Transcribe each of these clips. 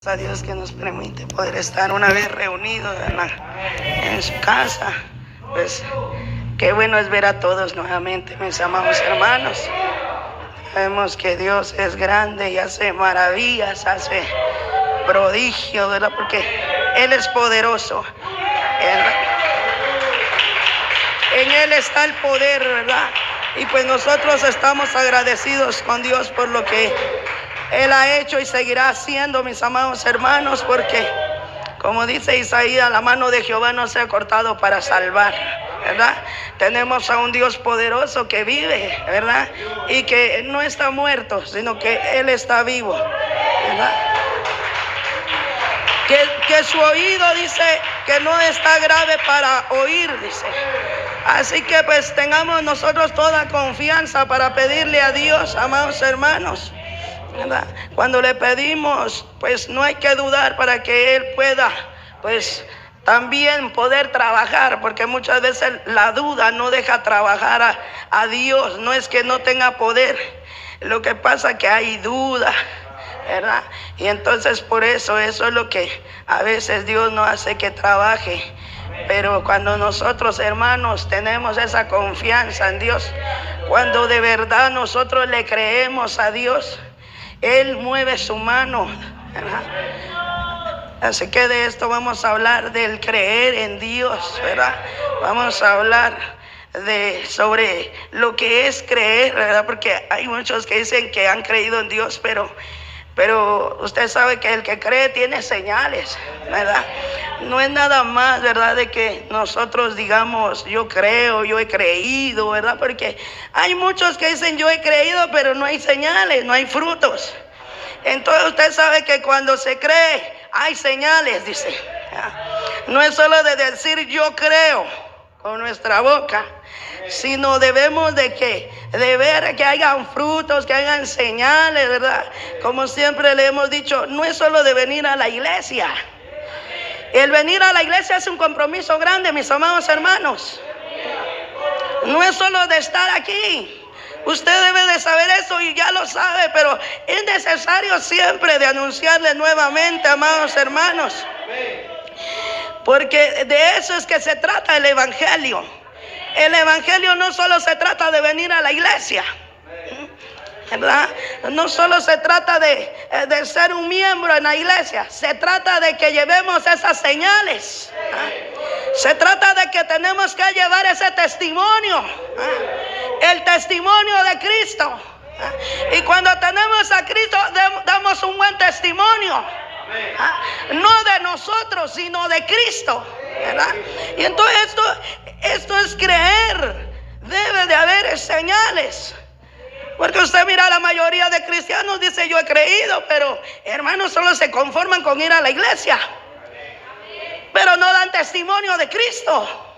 A Dios que nos permite poder estar una vez reunidos en su casa. Pues qué bueno es ver a todos nuevamente, mis amados hermanos. Sabemos que Dios es grande y hace maravillas, hace prodigios, ¿verdad? Porque Él es poderoso. En Él está el poder, ¿verdad? Y pues nosotros estamos agradecidos con Dios por lo que Él ha hecho y seguirá haciendo, mis amados hermanos, porque como dice Isaías, la mano de Jehová no se ha cortado para salvar, ¿verdad? Tenemos a un Dios poderoso que vive, ¿verdad? Y que no está muerto, sino que Él está vivo, ¿verdad? Que su oído dice que no está grave para oír, dice. Así que pues tengamos nosotros toda confianza para pedirle a Dios, amados hermanos, ¿verdad? Cuando le pedimos, pues no hay que dudar para que Él pueda, pues también poder trabajar, porque muchas veces la duda no deja trabajar a Dios. No es que no tenga poder, lo que pasa es que hay duda, ¿verdad? Y entonces por eso es lo que a veces Dios no hace que trabaje. Pero cuando nosotros, hermanos, tenemos esa confianza en Dios, cuando de verdad nosotros le creemos a Dios, Él mueve su mano, ¿verdad? Así que de esto vamos a hablar, del creer en Dios, ¿verdad? Vamos a hablar sobre lo que es creer, ¿verdad? Porque hay muchos que dicen que han creído en Dios, pero usted sabe que el que cree tiene señales, ¿verdad? No es nada más, ¿verdad?, de que nosotros digamos, yo creo, yo he creído, ¿verdad? Porque hay muchos que dicen, yo he creído, pero no hay señales, no hay frutos. Entonces usted sabe que cuando se cree, hay señales, dice. No es solo de decir yo creo con nuestra boca, sino debemos de ver que hayan frutos, que hayan señales, ¿verdad? Como siempre le hemos dicho, no es solo de venir a la iglesia. El venir a la iglesia es un compromiso grande, mis amados hermanos. No es solo de estar aquí. Usted debe de saber eso y ya lo sabe, pero es necesario siempre de anunciarle nuevamente, amados hermanos. Porque de eso es que se trata el evangelio. El evangelio no solo se trata de venir a la iglesia, ¿verdad? No solo se trata de ser un miembro en la iglesia. Se trata de que llevemos esas señales, ¿verdad? Se trata de que tenemos que llevar ese testimonio, ¿verdad? El testimonio de Cristo, ¿verdad? Y cuando tenemos a Cristo damos un buen testimonio, no de nosotros, sino de Cristo, ¿verdad? Y entonces esto es creer. Debe de haber señales. Porque usted mira, la mayoría de cristianos dice yo he creído, pero hermanos solo se conforman con ir a la iglesia, pero no dan testimonio de Cristo.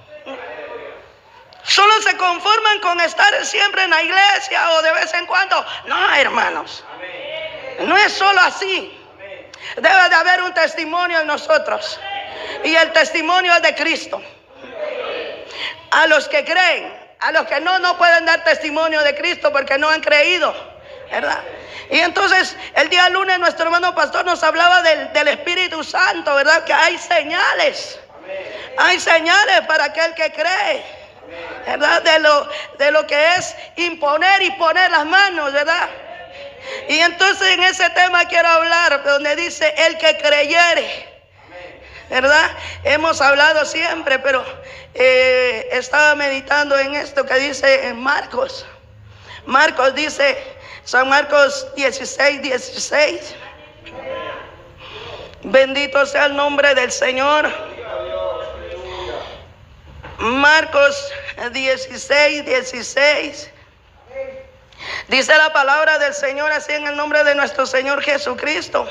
Solo se conforman con estar siempre en la iglesia o de vez en cuando. No, hermanos, no es solo así. Debe de haber un testimonio en nosotros, y el testimonio es de Cristo. A los que creen, a los que no pueden dar testimonio de Cristo porque no han creído, ¿verdad? Y entonces el día lunes nuestro hermano pastor nos hablaba del Espíritu Santo, ¿verdad? Que hay señales. Hay señales para aquel que cree, ¿verdad? De lo que es imponer y poner las manos, ¿verdad? Y entonces en ese tema quiero hablar, donde dice el que creyere, ¿verdad? Hemos hablado siempre, pero estaba meditando en esto que dice en Marcos. Marcos dice, San Marcos 16:16. Bendito sea el nombre del Señor. Marcos 16:16. Dice la palabra del Señor así, en el nombre de nuestro Señor Jesucristo.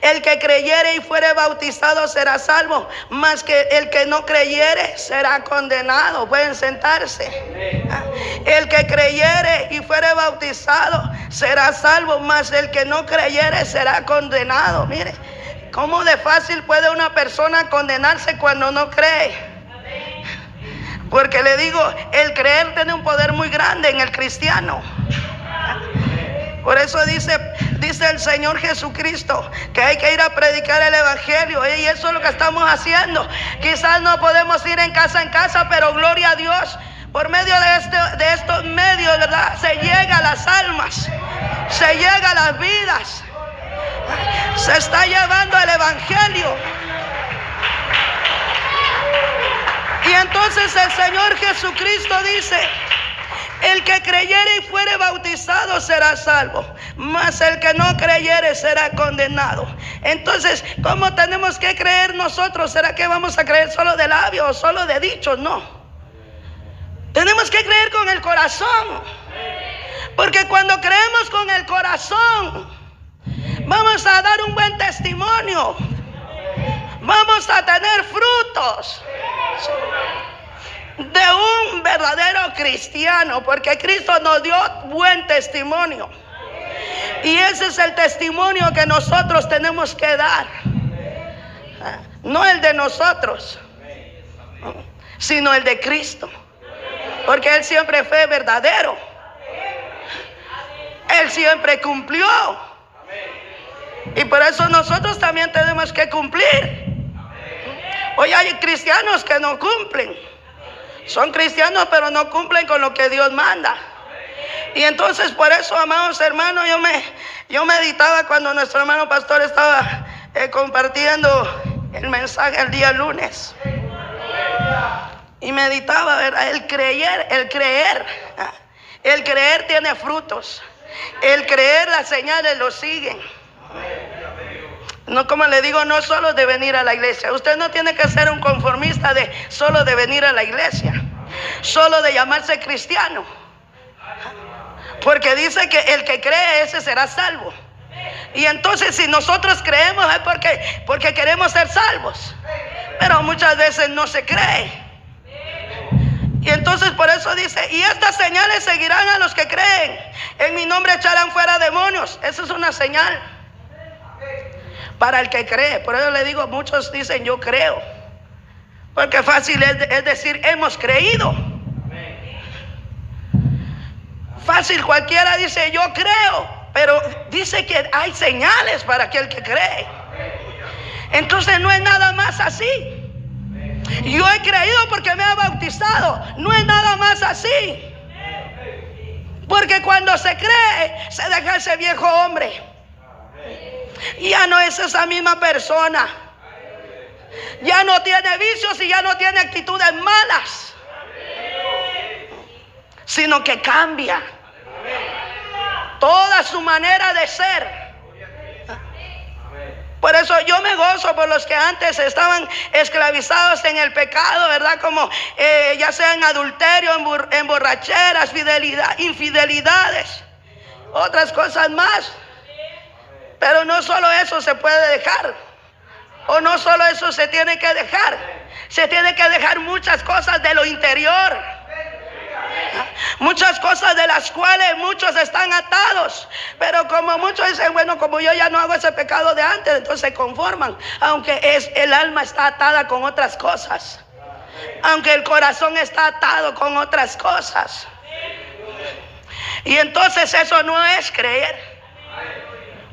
El que creyere y fuere bautizado será salvo, mas que el que no creyere será condenado. Pueden sentarse. El que creyere y fuere bautizado será salvo, mas el que no creyere será condenado. Mire, ¿cómo de fácil puede una persona condenarse cuando no cree? Porque le digo, el creer tiene un poder muy grande en el cristiano. Por eso dice dice el Señor Jesucristo que hay que ir a predicar el evangelio, y eso es lo que estamos haciendo. Quizás no podemos ir en casa, pero gloria a Dios, por medio de estos medios, ¿verdad? Se llega a las almas, se llega a las vidas, se está llevando el evangelio. Y entonces el Señor Jesucristo dice: el que creyere y fuere bautizado será salvo, mas el que no creyere será condenado. Entonces, ¿cómo tenemos que creer nosotros? ¿Será que vamos a creer solo de labios o solo de dichos? No. Tenemos que creer con el corazón. Porque cuando creemos con el corazón, vamos a dar un buen testimonio. Vamos a tener frutos de un verdadero cristiano, porque Cristo nos dio buen testimonio, y ese es el testimonio que nosotros tenemos que dar, no el de nosotros, sino el de Cristo, porque Él siempre fue verdadero, Él siempre cumplió, y por eso nosotros también tenemos que cumplir. Hoy hay cristianos que no cumplen. Son cristianos, pero no cumplen con lo que Dios manda. Y entonces, por eso, amados hermanos, yo meditaba cuando nuestro hermano pastor estaba compartiendo el mensaje el día lunes. Y meditaba, ¿verdad? El creer tiene frutos. El creer, las señales lo siguen. No, como le digo, no solo de venir a la iglesia. Usted no tiene que ser un conformista de solo de venir a la iglesia, solo de llamarse cristiano, porque dice que el que cree, ese será salvo. Y entonces, si nosotros creemos es porque queremos ser salvos, pero muchas veces no se cree. Y entonces por eso dice: y estas señales seguirán a los que creen, en mi nombre echarán fuera demonios. Esa es una señal para el que cree. Por eso le digo, muchos dicen yo creo, porque fácil es decir hemos creído. Fácil, cualquiera dice yo creo, pero dice que hay señales para aquel que cree. Entonces no es nada más así. Yo he creído porque me he bautizado, no es nada más así. Porque cuando se cree, se deja ese viejo hombre. Ya no es esa misma persona. Ya no tiene vicios y ya no tiene actitudes malas, sino que cambia toda su manera de ser. Por eso yo me gozo por los que antes estaban esclavizados en el pecado, ¿verdad? Como ya sea en adulterio, en borracheras, infidelidades, otras cosas más. Pero no solo eso se puede dejar, o no solo eso se tiene que dejar. Se tiene que dejar muchas cosas de lo interior, muchas cosas de las cuales muchos están atados. Pero como muchos dicen, bueno, como yo ya no hago ese pecado de antes, entonces se conforman, aunque el alma está atada con otras cosas, aunque el corazón está atado con otras cosas. Y entonces eso no es creer.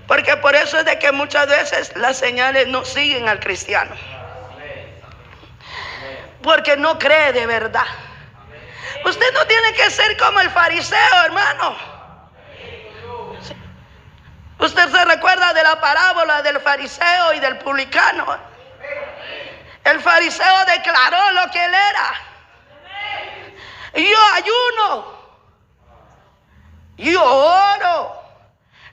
Porque por eso es de que muchas veces las señales no siguen al cristiano, porque no cree de verdad. Usted no tiene que ser como el fariseo, hermano. Usted se recuerda de la parábola del fariseo y del publicano. El fariseo declaró lo que él era: yo ayuno, yo oro,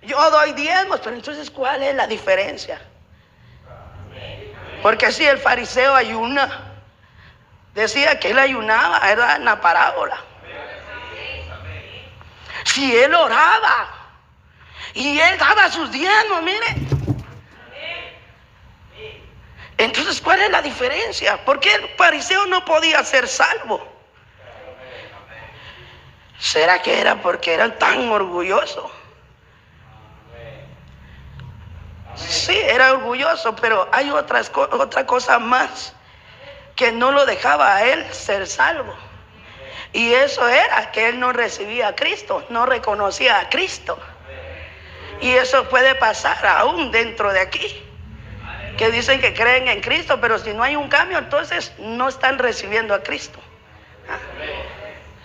yo doy diezmos. Pero entonces, ¿cuál es la diferencia? Porque si el fariseo ayuna, decía que él ayunaba, era en la parábola. Si él oraba y él daba sus diezmos, mire. Entonces, ¿cuál es la diferencia? ¿Por qué el fariseo no podía ser salvo? ¿Será que era porque eran tan orgullosos? Sí, era orgulloso, pero hay otra cosa más que no lo dejaba a él ser salvo. Y eso era que él no recibía a Cristo, no reconocía a Cristo. Y eso puede pasar aún dentro de aquí, que dicen que creen en Cristo, pero si no hay un cambio, entonces no están recibiendo a Cristo.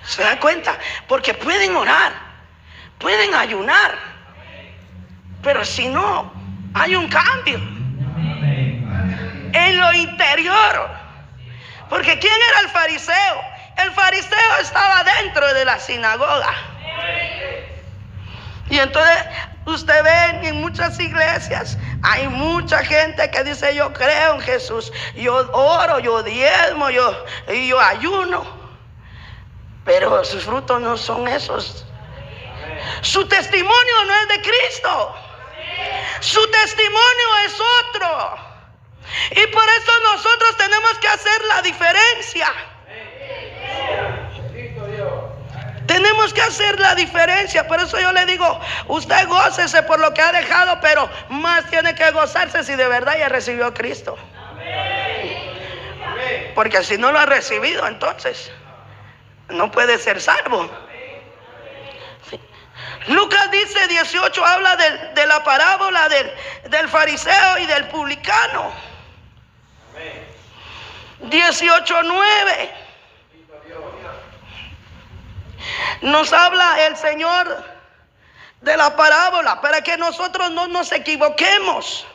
¿Se da cuenta? Porque pueden orar, pueden ayunar, pero si no hay un cambio en lo interior. Porque ¿quién era el fariseo? El fariseo estaba dentro de la sinagoga. Y entonces usted ve en muchas iglesias, hay mucha gente que dice: yo creo en Jesús, yo oro, yo diezmo, yo ayuno, pero sus frutos no son esos. Su testimonio no es de Cristo, su testimonio es otro. Y por eso nosotros tenemos que hacer la diferencia. Tenemos que hacer la diferencia. Por eso yo le digo: usted gócese por lo que ha dejado, pero más tiene que gozarse si de verdad ya recibió a Cristo. Porque si no lo ha recibido, entonces no puede ser salvo. Sí. Lucas dice 18, habla de la parábola del fariseo y del publicano. 18:9 nos habla el Señor de la parábola para que nosotros no nos equivoquemos,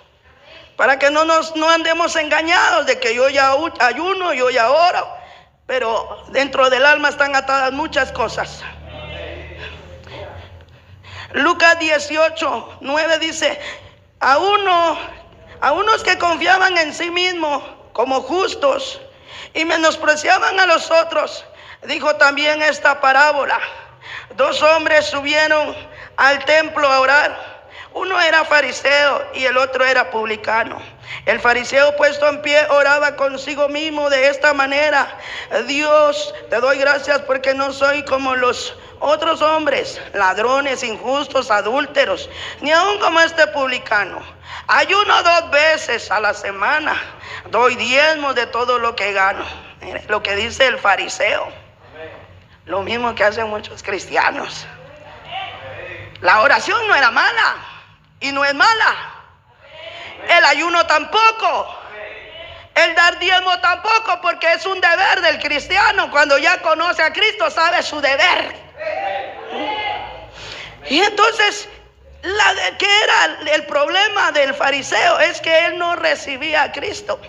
para que no andemos engañados de que yo ya ayuno, yo ya oro, pero dentro del alma están atadas muchas cosas. Lucas 18:9 dice: a unos que confiaban en sí mismos como justos y menospreciaban a los otros, dijo también esta parábola. 2 hombres subieron al templo a orar. Uno era fariseo y el otro era publicano. El fariseo, puesto en pie, oraba consigo mismo de esta manera: Dios, te doy gracias porque no soy como los otros hombres, ladrones, injustos, adúlteros, ni aun como este publicano. Ayuno 2 veces a la semana, doy diezmos de todo lo que gano. Mire lo que dice el fariseo, lo mismo que hacen muchos cristianos. La oración no era mala y no es mala, el ayuno tampoco, el dar diezmo tampoco, porque es un deber del cristiano. Cuando ya conoce a Cristo, sabe su deber. Y entonces, ¿qué era el problema del fariseo? Es que él no recibía a Cristo.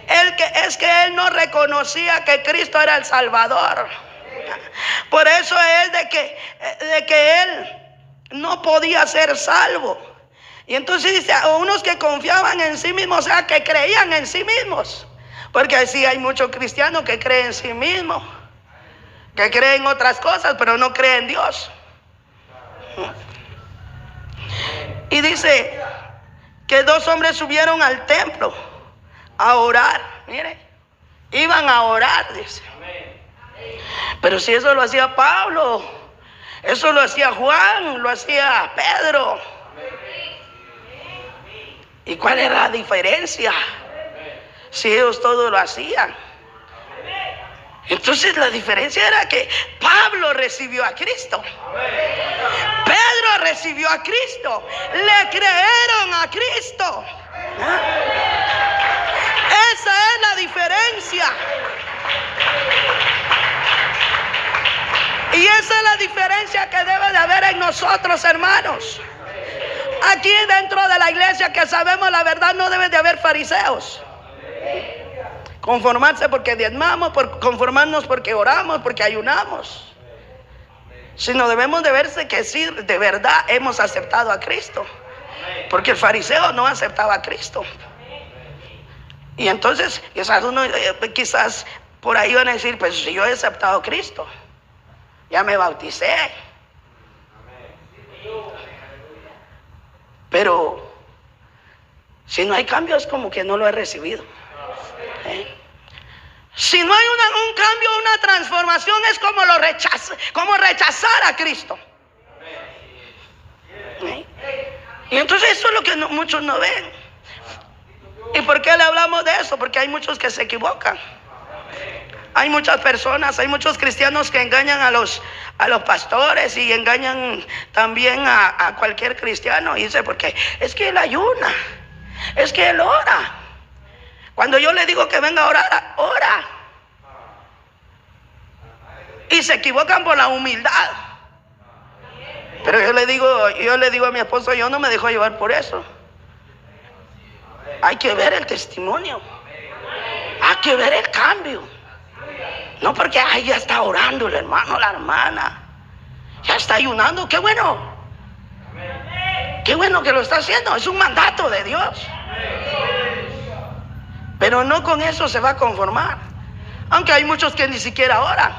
Es que él no reconocía que Cristo era el Salvador. Por eso es de que él no podía ser salvo. Y entonces dice: a unos que confiaban en sí mismos, o sea, que creían en sí mismos. Porque así hay muchos cristianos que creen en sí mismos, que creen otras cosas, pero no creen en Dios. Y dice que 2 hombres subieron al templo a orar. Mire, iban a orar, dice. Pero si eso lo hacía Pablo, eso lo hacía Juan, lo hacía Pedro. ¿Y cuál era la diferencia? Si ellos todo lo hacían. Entonces la diferencia era que Pablo recibió a Cristo, Pedro recibió a Cristo, le creyeron a Cristo. Esa es la diferencia. Y esa es la diferencia que debe de haber en nosotros, hermanos. Aquí dentro de la iglesia, que sabemos la verdad, no debe de haber fariseos. Conformarse porque diezmamos, conformarnos porque oramos, porque ayunamos. Sino debemos de verse que sí, de verdad hemos aceptado a Cristo. Porque el fariseo no aceptaba a Cristo. Y entonces quizás por ahí van a decir: pues si yo he aceptado a Cristo, ya me bauticé. Pero si no hay cambios, como que no lo he recibido. Si no hay un cambio, una transformación, es como rechazar a Cristo. Y entonces eso es lo que muchos no ven. ¿Y por qué le hablamos de eso? Porque hay muchos que se equivocan. Hay muchas personas, hay muchos cristianos que engañan a los pastores y engañan también a cualquier cristiano. Y dice, porque es que él ayuna, es que él ora. Cuando yo le digo que venga a orar, ora. Y se equivocan por la humildad. Pero yo le digo a mi esposo, yo no me dejo llevar por eso. Hay que ver el testimonio. Hay que ver el cambio. No porque ya está orando el hermano, la hermana, ya está ayunando. Qué bueno. Qué bueno que lo está haciendo. Es un mandato de Dios. Pero no con eso se va a conformar. Aunque hay muchos que ni siquiera oran.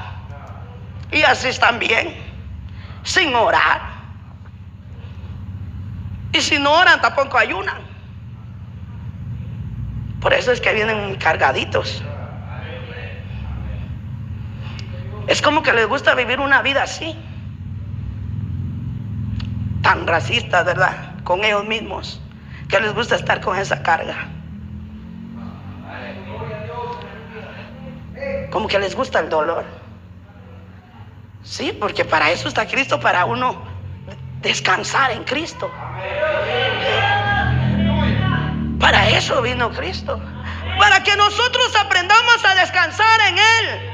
Y así están bien, sin orar. Y si no oran, tampoco ayunan. Por eso es que vienen cargaditos. Es como que les gusta vivir una vida así, tan racista, ¿verdad? Con ellos mismos, que les gusta estar con esa carga. Como que les gusta el dolor. Sí, porque para eso está Cristo, para uno descansar en Cristo. Para eso vino Cristo, para que nosotros aprendamos a descansar en Él.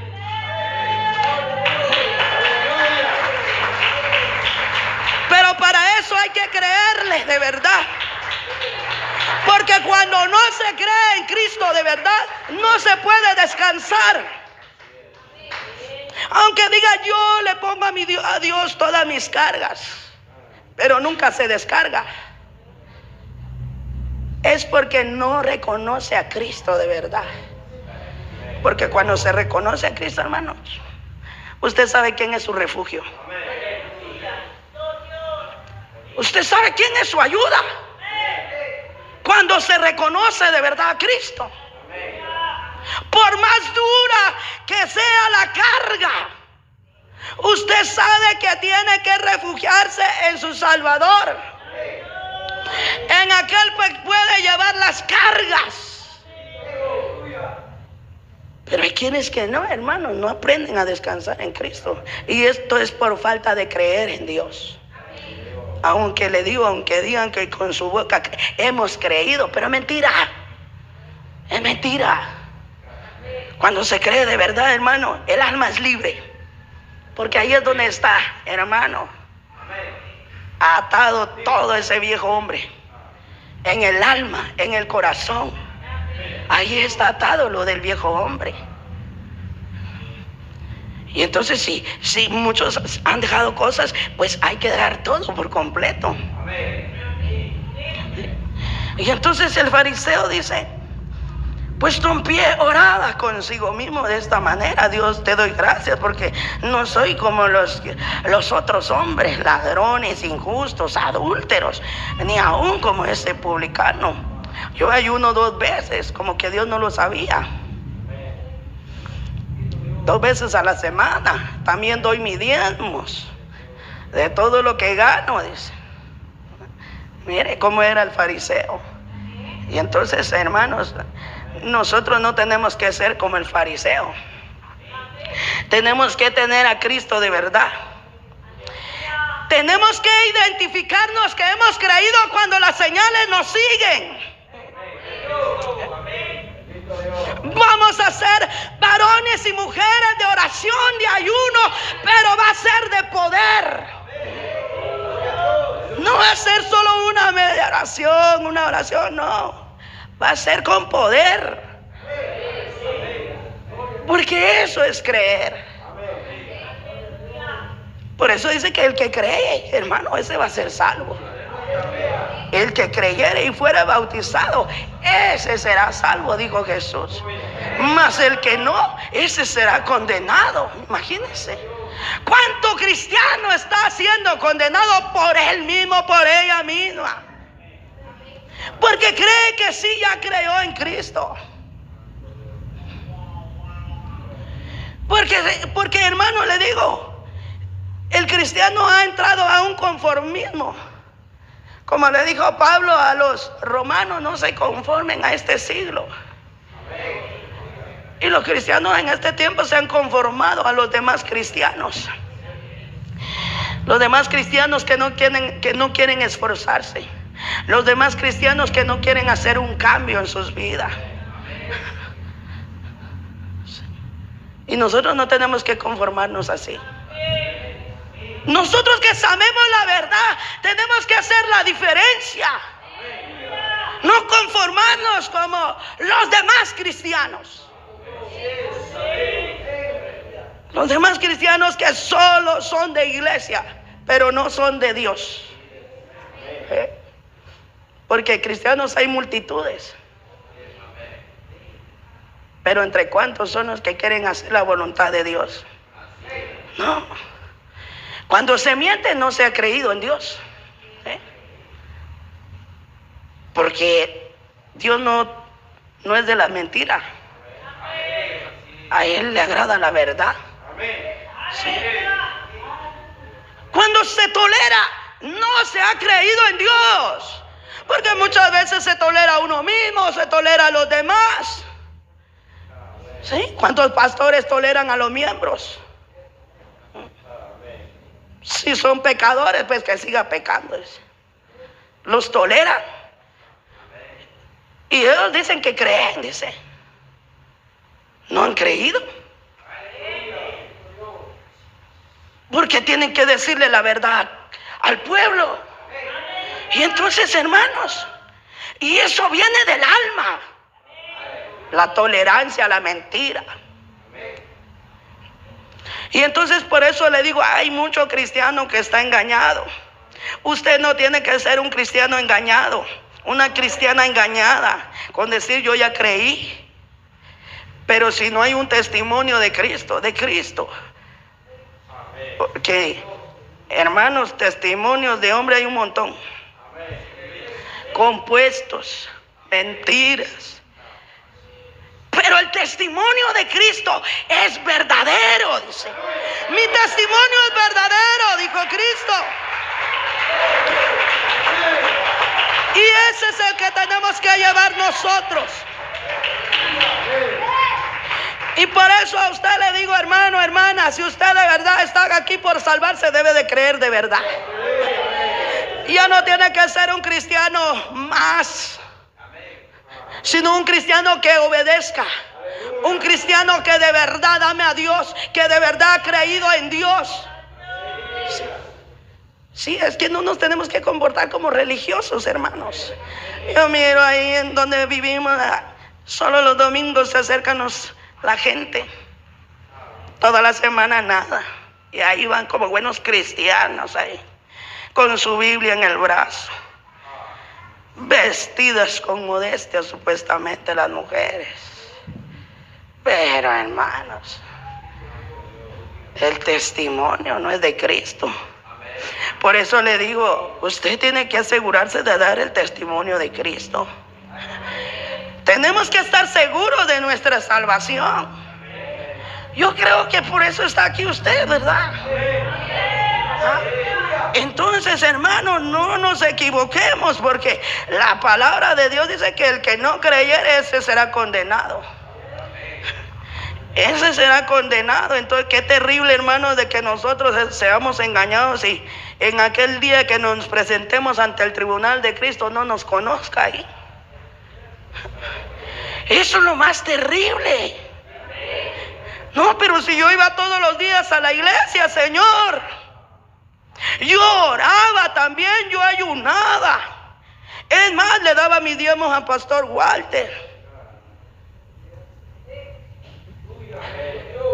Pero para eso hay que creerle de verdad. Porque cuando no se cree en Cristo de verdad, no se puede descansar. Aunque diga yo le pongo a Dios todas mis cargas, pero nunca se descarga. Es porque no reconoce a Cristo de verdad. Porque cuando se reconoce a Cristo, hermanos, usted sabe quién es su refugio. Usted sabe quién es su ayuda. Cuando se reconoce de verdad a Cristo. Por más dura que sea la carga, usted sabe que tiene que refugiarse en su Salvador, en aquel que puede llevar las cargas. Pero hay quienes que no, hermanos, no aprenden a descansar en Cristo. Y esto es por falta de creer en Dios. Aunque digan que con su boca hemos creído, pero es mentira. Es mentira. Cuando se cree de verdad, hermano, el alma es libre. Porque ahí es donde está, hermano, atado todo ese viejo hombre. En el alma, en el corazón. Ahí está atado lo del viejo hombre. Y entonces si muchos han dejado cosas, pues hay que dejar todo por completo. Y entonces el fariseo dice, puesto en pie, oraba consigo mismo de esta manera: Dios, te doy gracias porque no soy como los otros hombres, ladrones, injustos, adúlteros, ni aún como ese publicano. Yo ayuno 2 veces, como que Dios no lo sabía. 2 veces a la semana. También doy mis diezmos de todo lo que gano, dice. Mire cómo era el fariseo. Y entonces, hermanos, nosotros no tenemos que ser como el fariseo. Tenemos que tener a Cristo de verdad. Tenemos que identificarnos que hemos creído cuando las señales nos siguen. Vamos a ser varones y mujeres de oración, de ayuno, pero va a ser de poder. No va a ser solo una media oración, una oración, no. Va a ser con poder. Porque eso es creer. Por eso dice que el que cree, hermano, ese va a ser salvo. El que creyere y fuera bautizado, ese será salvo, dijo Jesús. Mas el que no, ese será condenado. Imagínense. ¿Cuánto cristiano está siendo condenado por él mismo, por ella misma? Porque cree que sí, ya creyó en Cristo. Porque hermano, le digo, el cristiano ha entrado a un conformismo. Como le dijo Pablo a los romanos, no se conformen a este siglo. Y los cristianos en este tiempo se han conformado a los demás cristianos. Los demás cristianos que no quieren esforzarse. Los demás cristianos que no quieren hacer un cambio en sus vidas. Y nosotros no tenemos que conformarnos así. Nosotros que sabemos la verdad, tenemos que hacer la diferencia. No conformarnos como los demás cristianos. Los demás cristianos que solo son de iglesia, pero no son de Dios. Porque cristianos hay multitudes. Pero ¿entre cuántos son los que quieren hacer la voluntad de Dios? No. Cuando se miente no se ha creído en Dios. Porque Dios no es de la mentira. A Él le agrada la verdad. Sí. Cuando se tolera, no se ha creído en Dios. Porque muchas veces se tolera a uno mismo, se tolera a los demás. ¿Sí? ¿Cuántos pastores toleran a los miembros? Si son pecadores, pues que siga pecando. Los toleran. Y ellos dicen que creen, dice. No han creído. Porque tienen que decirle la verdad al pueblo. Y entonces, hermanos, y eso viene del alma. La tolerancia a la mentira. Y entonces por eso le digo, hay mucho cristiano que está engañado. Usted no tiene que ser un cristiano engañado, una cristiana engañada, con decir yo ya creí. Pero si no hay un testimonio de Cristo, porque, hermanos, testimonios de hombre hay un montón. Compuestos, mentiras. Pero el testimonio de Cristo es verdadero, dice. Mi testimonio es verdadero, dijo Cristo. Y ese es el que tenemos que llevar nosotros. Y por eso a usted le digo, hermano, hermana, si usted de verdad está aquí por salvarse, debe de creer de verdad. Ya no tiene que ser un cristiano más, sino un cristiano que obedezca. Un cristiano que de verdad ame a Dios, que de verdad ha creído en Dios. Sí, es que no nos tenemos que comportar como religiosos, hermanos. Yo miro ahí en donde vivimos, solo los domingos se acercan la gente. Toda la semana nada. Y ahí van como buenos cristianos ahí, con su Biblia en el brazo, vestidas con modestia supuestamente las mujeres. Pero hermanos, el testimonio no es de Cristo. Por eso le digo, usted tiene que asegurarse de dar el testimonio de Cristo. Tenemos que estar seguros de nuestra salvación. Yo creo que por eso está aquí usted, ¿verdad? Entonces, hermanos, no nos equivoquemos, porque la palabra de Dios dice que el que no creyere, ese será condenado. Ese será condenado. Entonces, qué terrible, hermanos, de que nosotros seamos engañados y en aquel día que nos presentemos ante el tribunal de Cristo no nos conozca ahí. Eso es lo más terrible. No, pero si yo iba todos los días a la iglesia, Señor, yo oraba también, yo ayunaba. Es más, le daba mis diezmos a Pastor Walter.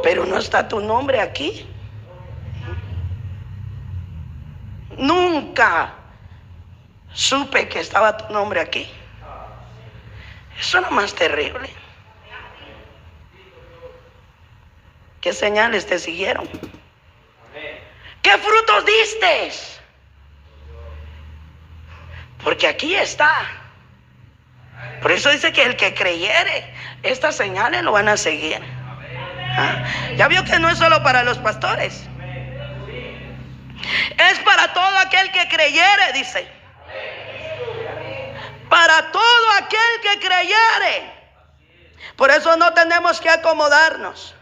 Pero no está tu nombre aquí. Nunca supe que estaba tu nombre aquí. Eso es lo más terrible. ¿Qué señales te siguieron? ¿Qué frutos diste? Porque aquí está. Por eso dice que el que creyere, estas señales lo van a seguir. Ya vio que no es solo para los pastores, es para todo aquel que creyere, dice. Para todo aquel que creyere. Por eso no tenemos que acomodarnos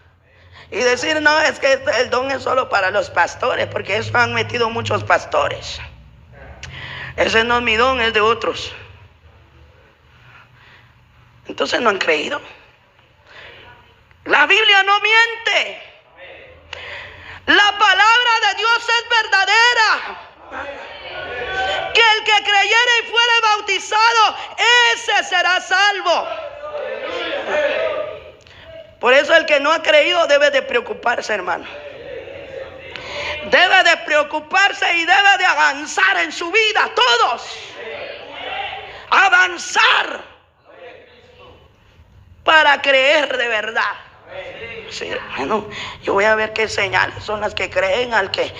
y decir, no, es que el don es solo para los pastores, porque eso han metido muchos pastores. Ese no es mi don, es de otros. Entonces no han creído. La Biblia no miente. La palabra de Dios es verdadera. Que el que creyere y fuere bautizado, ese será salvo. Por eso el que no ha creído debe de preocuparse, hermano. Debe de preocuparse y debe de avanzar en su vida, todos. Avanzar para creer de verdad. Sí, hermano, yo voy a ver qué señales son las que creen al que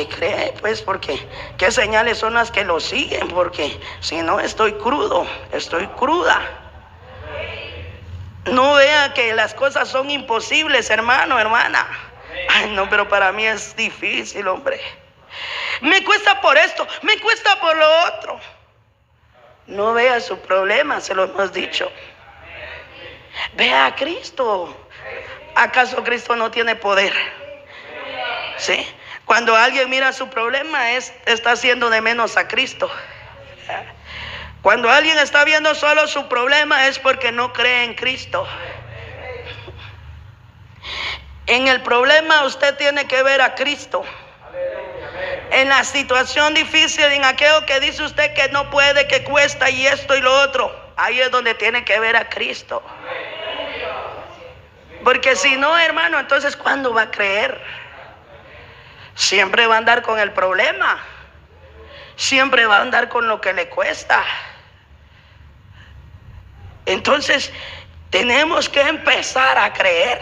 cree, pues, porque qué señales son las que lo siguen, porque si no estoy crudo, estoy cruda. No vea que las cosas son imposibles, hermano, hermana. Ay, no, pero para mí es difícil, hombre. Me cuesta por esto, me cuesta por lo otro. No vea su problema, se lo hemos dicho. Vea a Cristo. ¿Acaso Cristo no tiene poder? ¿Sí? Cuando alguien mira su problema, está haciendo de menos a Cristo. Cuando alguien está viendo solo su problema, es porque no cree en Cristo. En el problema usted tiene que ver a Cristo. En la situación difícil, en aquello que dice usted que no puede, que cuesta y esto y lo otro, ahí es donde tiene que ver a Cristo. Porque si no, hermano, entonces ¿cuándo va a creer? Siempre va a andar con el problema. Siempre va a andar con lo que le cuesta. Entonces tenemos que empezar a creer.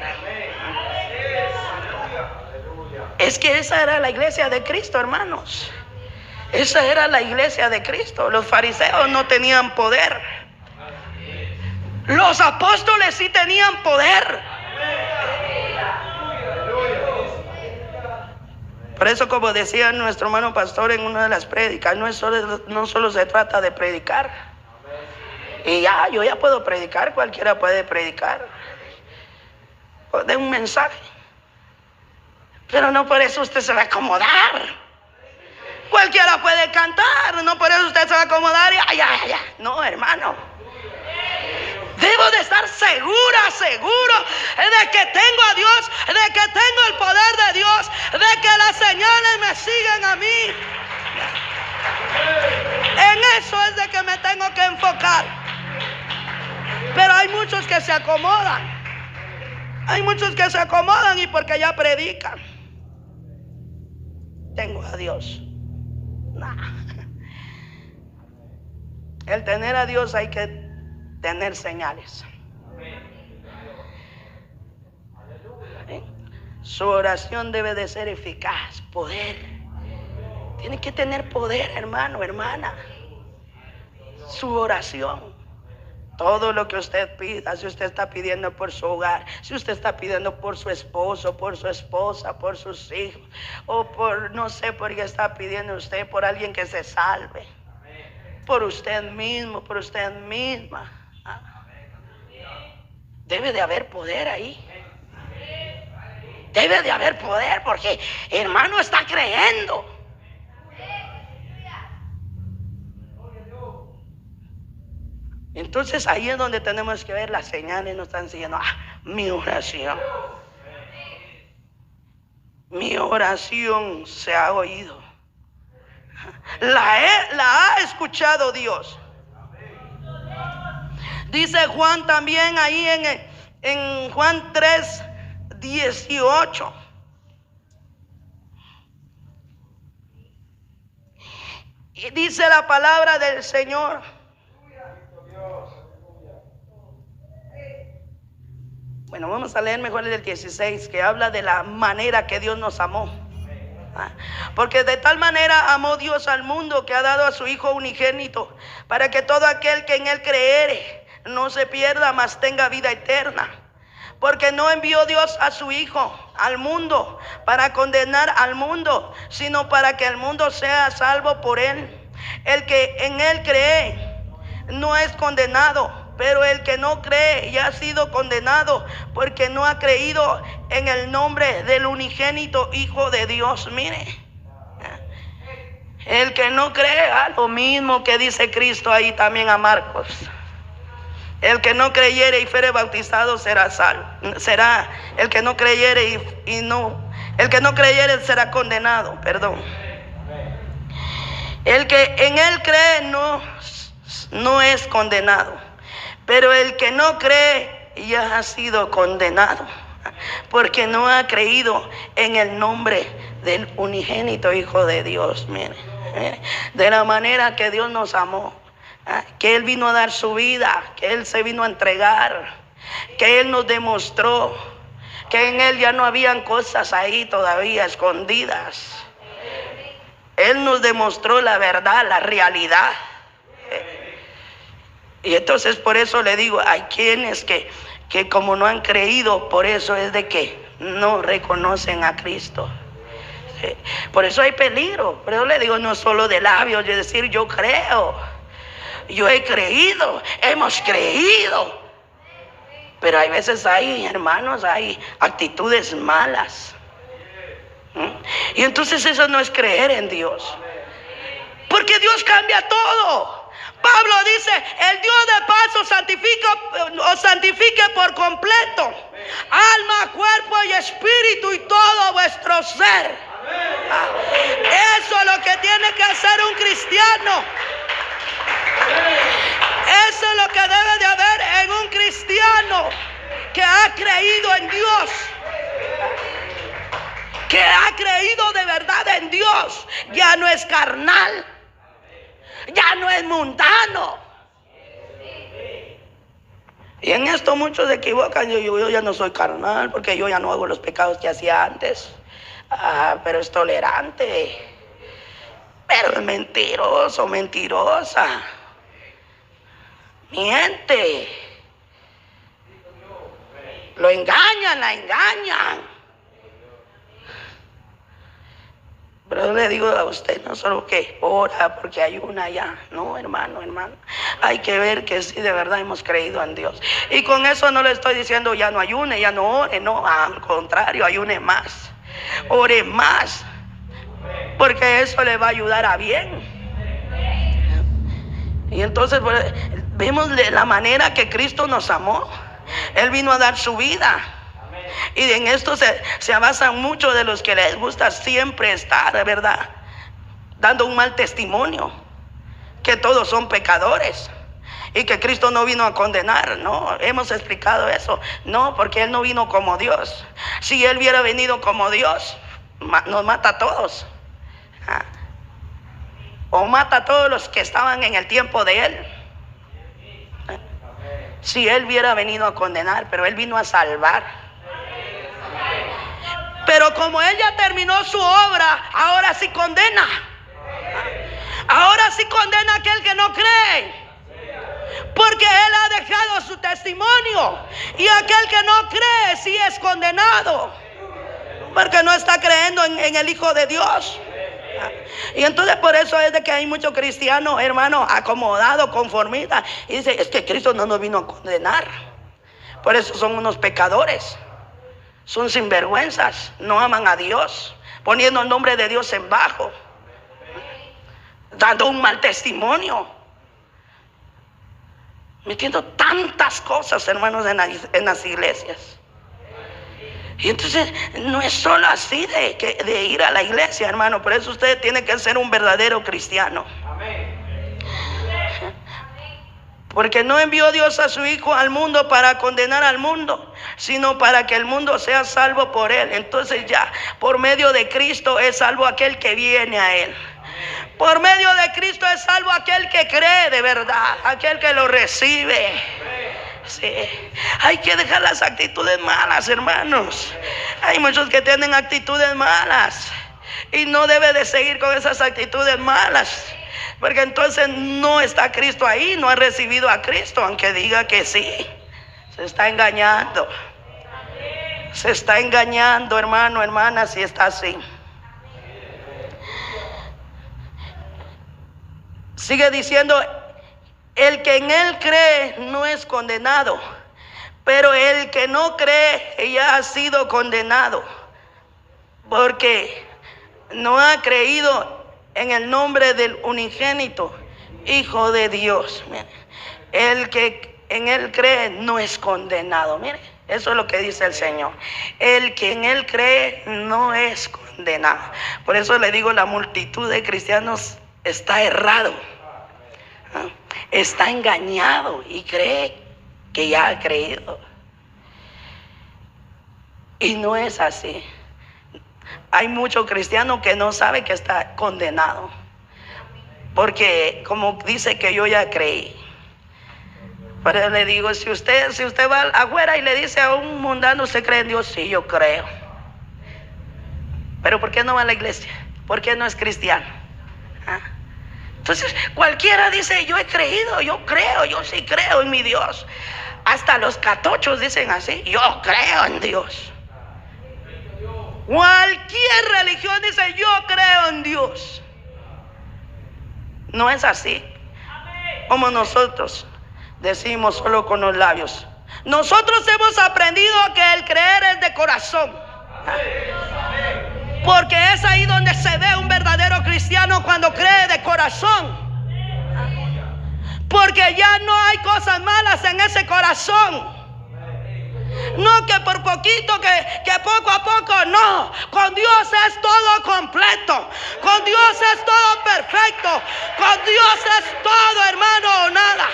Es que esa era la iglesia de Cristo, hermanos. Esa era la iglesia de Cristo. Los fariseos no tenían poder. Los apóstoles sí tenían poder. Por eso, como decía nuestro hermano pastor en una de las prédicas, no solo se trata de predicar. Y yo ya puedo predicar, cualquiera puede predicar. De un mensaje. Pero no por eso usted se va a acomodar. Cualquiera puede cantar, no por eso usted se va a acomodar y no, hermano. Debo de estar seguro de que tengo a Dios, de que tengo el poder de Dios, de que las señales me siguen a mí. En eso es de que me tengo que enfocar. Pero hay muchos que se acomodan. Hay muchos que se acomodan y porque ya predican. Tengo a Dios. Nah. El tener a Dios hay que tener señales. Su oración debe de ser eficaz, poder. Tiene que tener poder, hermano, hermana. Su oración. Todo lo que usted pida, si usted está pidiendo por su hogar, si usted está pidiendo por su esposo, por su esposa, por sus hijos, o por, no sé por qué está pidiendo usted, por alguien que se salve, por usted mismo, por usted misma. Debe de haber poder ahí. Debe de haber poder porque hermano está creyendo. Entonces ahí es donde tenemos que ver las señales. Nos están siguiendo. Mi oración se ha oído. La ha escuchado Dios. Dice Juan también ahí en Juan 3:18. Y dice la palabra del Señor. Bueno, vamos a leer mejor el 16, que habla de la manera que Dios nos amó. Porque de tal manera amó Dios al mundo que ha dado a su Hijo unigénito, para que todo aquel que en él creere no se pierda, mas tenga vida eterna. Porque no envió Dios a su Hijo al mundo para condenar al mundo, sino para que el mundo sea salvo por él. El que en él cree no es condenado, pero el que no cree ya ha sido condenado porque no ha creído en el nombre del unigénito Hijo de Dios. Mire, el que no cree, lo mismo que dice Cristo ahí también a Marcos. El que no creyere y fuere bautizado será salvo. Será el que no creyere el que no creyere será condenado, perdón. El que en él cree no es condenado, pero el que no cree ya ha sido condenado, porque no ha creído en el nombre del unigénito Hijo de Dios. Mire, de la manera que Dios nos amó, que Él vino a dar su vida, que Él se vino a entregar, que Él nos demostró que en Él ya no habían cosas ahí todavía escondidas. Él nos demostró la verdad, la realidad. Y entonces por eso le digo, hay quienes que como no han creído, por eso es de que no reconocen a Cristo. Por eso hay peligro. Por eso le digo, no solo de labios, es decir, yo creo, yo he creído, hemos creído. Pero hay veces hermanos, hay actitudes malas. Y entonces eso no es creer en Dios. Porque Dios cambia todo. Pablo dice, el Dios de paz os santifique por completo, alma, cuerpo y espíritu y todo vuestro ser. Eso es lo que tiene que hacer un cristiano. Eso es lo que debe de haber en un cristiano que ha creído en Dios, que ha creído de verdad en Dios. Ya no es carnal, ya no es mundano. Y en esto muchos se equivocan. Yo ya no soy carnal porque yo ya no hago los pecados que hacía antes. Pero es tolerante, pero es mentiroso, mentirosa, miente, lo engañan, la engañan. Pero le digo a usted, no solo que ora porque hay una ya, no, hermano, hay que ver que sí de verdad hemos creído en Dios. Y con eso no le estoy diciendo ya no ayune, ya no ore, no, al contrario, ayune más, ore más, porque eso le va a ayudar a bien. Y entonces vemos la manera que Cristo nos amó. Él vino a dar su vida. Y en esto se basan muchos de los que les gusta siempre estar, de verdad, dando un mal testimonio, que todos son pecadores y que Cristo no vino a condenar. No, hemos explicado eso. No, porque Él no vino como Dios. Si Él hubiera venido como Dios, nos mata a todos. O mata a todos los que estaban en el tiempo de Él. Si Él hubiera venido a condenar, pero Él vino a salvar. Pero como Él ya terminó su obra, ahora sí condena. Ahora sí condena a aquel que no cree. Porque Él ha dejado su testimonio. Y aquel que no cree sí es condenado, porque no está creyendo en el Hijo de Dios. Y entonces por eso es de que hay muchos cristianos, hermanos, acomodados, conformistas. Y dice, es que Cristo no nos vino a condenar. Por eso son unos pecadores. Son sinvergüenzas, no aman a Dios, poniendo el nombre de Dios en bajo, dando un mal testimonio, metiendo tantas cosas, hermanos, en las iglesias. Y entonces no es solo así de ir a la iglesia, hermano. Por eso usted tiene que ser un verdadero cristiano. Porque no envió Dios a su Hijo al mundo para condenar al mundo, sino para que el mundo sea salvo por Él. Entonces ya, por medio de Cristo es salvo aquel que viene a Él. Por medio de Cristo es salvo aquel que cree de verdad, aquel que lo recibe. Sí. Hay que dejar las actitudes malas, hermanos. Hay muchos que tienen actitudes malas y no debe de seguir con esas actitudes malas. Porque entonces no está Cristo ahí, no ha recibido a Cristo, aunque diga que sí. Se está engañando. Se está engañando, hermano, hermana, si está así. Sigue diciendo, El que en él cree no es condenado, pero el que no cree ya ha sido condenado, porque no ha creído en el nombre del unigénito Hijo de Dios. Mire, el que en él cree no es condenado. Mire, eso es lo que dice el Señor. El que en él cree no es condenado. Por eso le digo, la multitud de cristianos está errado, está engañado y cree que ya ha creído. Y no es así. Hay muchos cristianos que no saben que está condenado, porque como dice que yo ya creí. Pero le digo, si usted va afuera y le dice a un mundano, ¿usted cree en Dios? Sí, yo creo. Pero ¿por qué no va a la iglesia? ¿Por qué no es cristiano? Entonces cualquiera dice, yo he creído, yo creo, yo sí creo en mi Dios. Hasta los catochos dicen así, yo creo en Dios. Cualquier religión dice, yo creo en Dios. No es así como nosotros decimos solo con los labios. Nosotros hemos aprendido que el creer es de corazón, porque es ahí donde se ve un verdadero cristiano, cuando cree de corazón, porque ya no hay cosas malas en ese corazón. No que por poquito, que poco a poco, no. Con Dios es todo completo. Con Dios es todo perfecto. Con Dios es todo, hermano, o nada.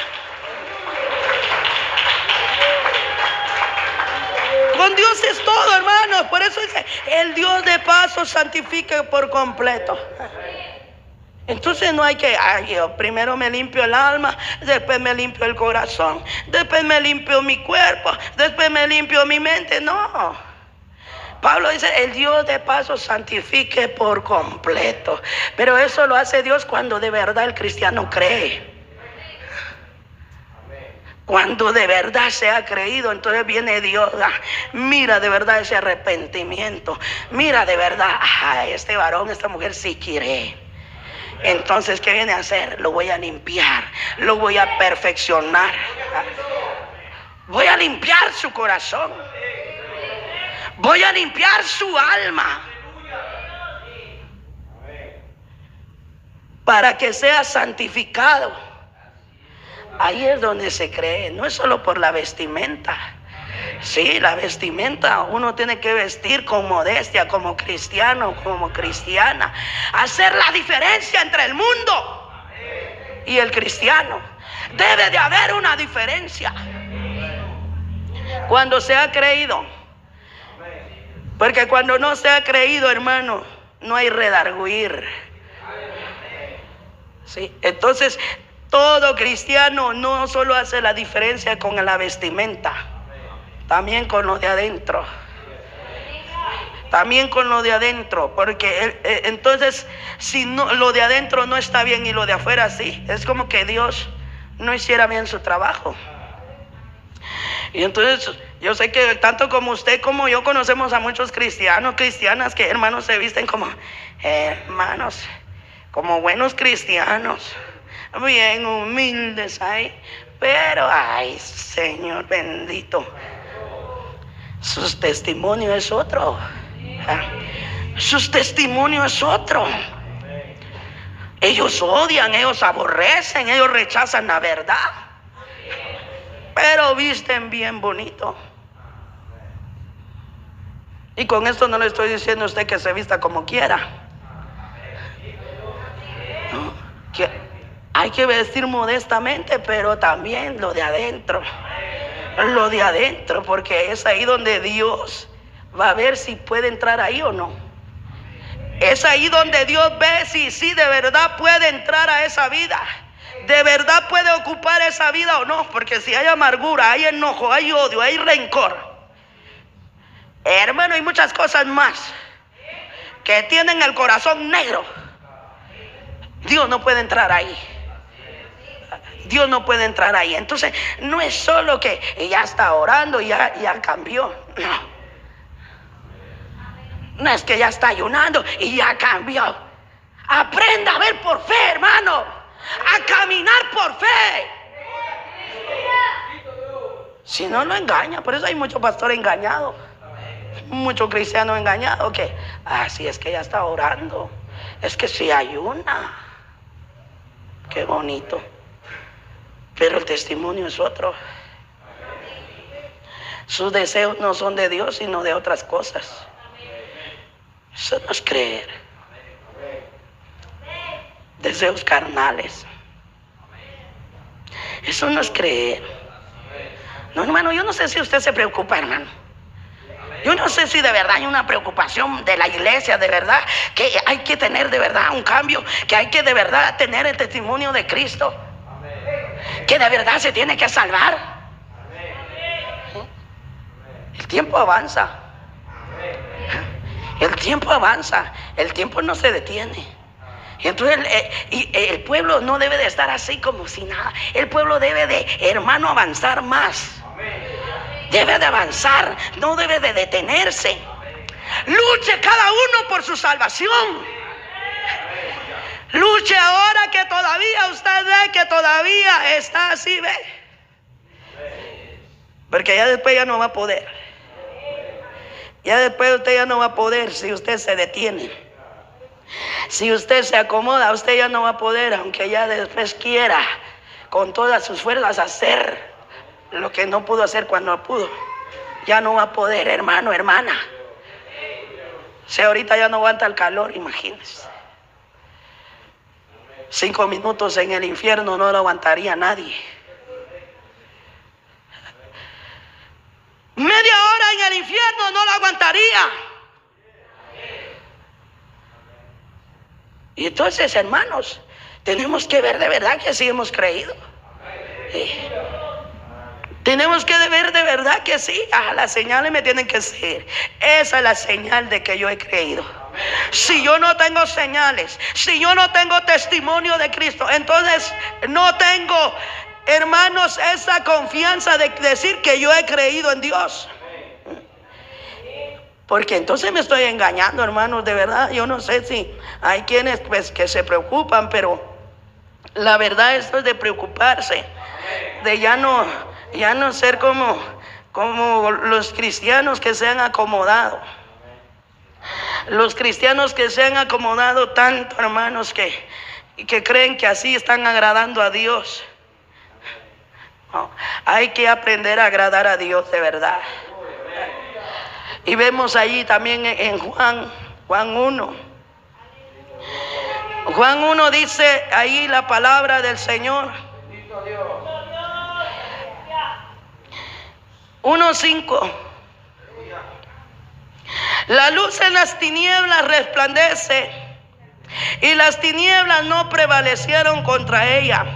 Con Dios es todo, hermano. Por eso dice, el Dios de paz os santifique por completo. Entonces no hay que, yo primero me limpio el alma, después me limpio el corazón, después me limpio mi cuerpo, después me limpio mi mente. No. Pablo dice, el Dios de paz os santifique por completo. Pero eso lo hace Dios cuando de verdad el cristiano cree. Cuando de verdad se ha creído, entonces viene Dios, mira de verdad ese arrepentimiento, mira de verdad, este varón, esta mujer sí quiere. Entonces, ¿qué viene a hacer? Lo voy a limpiar, lo voy a perfeccionar. Voy a limpiar su corazón. Voy a limpiar su alma. Para que sea santificado. Ahí es donde se cree, no es solo por la vestimenta. Sí, la vestimenta, uno tiene que vestir con modestia, como cristiano, como cristiana. Hacer la diferencia entre el mundo y el cristiano. Debe de haber una diferencia cuando se ha creído. Porque cuando no se ha creído, hermano, no hay redarguir. Sí, entonces todo cristiano no solo hace la diferencia con la vestimenta, también con lo de adentro. También con lo de adentro, porque entonces si no, lo de adentro no está bien y lo de afuera sí, es como que Dios no hiciera bien su trabajo. Y entonces yo sé que tanto como usted como yo conocemos a muchos cristianos, cristianas que, hermanos, se visten como hermanos, como buenos cristianos, bien humildes ahí, pero ay, Señor bendito, su testimonio es otro. Su testimonio es otro. Ellos odian, ellos aborrecen, ellos rechazan la verdad, pero visten bien bonito. Y con esto no le estoy diciendo a usted que se vista como quiera, no, que hay que vestir modestamente, pero también lo de adentro. Lo de adentro, porque es ahí donde Dios va a ver si puede entrar ahí o no. Es ahí donde Dios ve si de verdad puede entrar a esa vida, de verdad puede ocupar esa vida o no. Porque si hay amargura, hay enojo, hay odio, hay rencor, hermano, hay muchas cosas más que tienen el corazón negro, Dios no puede entrar ahí. Dios no puede entrar ahí. Entonces no es solo que ya está orando, ya cambió. No es que ya está ayunando y ya cambió. Aprenda a ver por fe, hermano, a caminar por fe. Si no, lo engaña. Por eso hay muchos pastores engañados, muchos cristianos engañados, que así es que ella está orando, es que si ayuna. Qué bonito, pero el testimonio es otro. Sus deseos no son de Dios, sino de otras cosas. Eso no es creer. Deseos carnales. Eso no es creer. No, hermano, yo no sé si usted se preocupa, hermano. Yo no sé si de verdad hay una preocupación de la iglesia, de verdad, que hay que tener de verdad un cambio, que hay que de verdad tener el testimonio de Cristo, que de verdad se tiene que salvar. El tiempo avanza. El tiempo avanza. El tiempo no se detiene. Entonces el pueblo no debe de estar así como si nada. El pueblo debe de, hermano, avanzar más. Debe de avanzar, no debe de detenerse. Luche cada uno por su salvación. Luche ahora que todavía usted ve que todavía está así, ve. Porque ya después ya no va a poder. Ya después usted ya no va a poder si usted se detiene. Si usted se acomoda, usted ya no va a poder, aunque ya después quiera con todas sus fuerzas hacer lo que no pudo hacer cuando pudo. Ya no va a poder, hermano, hermana. Si ahorita ya no aguanta el calor, imagínese. 5 minutos en el infierno no lo aguantaría nadie. Media hora en el infierno no lo aguantaría. Y entonces, hermanos, tenemos que ver de verdad que sí hemos creído. Tenemos que ver de verdad que sí. Las señales me tienen que seguir. Esa es la señal de que yo he creído. Si yo no tengo señales, si yo no tengo testimonio de Cristo, entonces no tengo, hermanos, esa confianza de decir que yo he creído en Dios. Porque entonces me estoy engañando, hermanos, de verdad. Yo no sé si hay quienes pues que se preocupan, pero la verdad esto es de preocuparse, de ya no ser como los cristianos que se han acomodado. Los cristianos que se han acomodado tanto, hermanos, que creen que así están agradando a Dios. No, hay que aprender a agradar a Dios de verdad. Y vemos allí también en Juan 1. Juan 1 dice ahí la palabra del Señor. 1:5. La luz en las tinieblas resplandece, y las tinieblas no prevalecieron contra ella.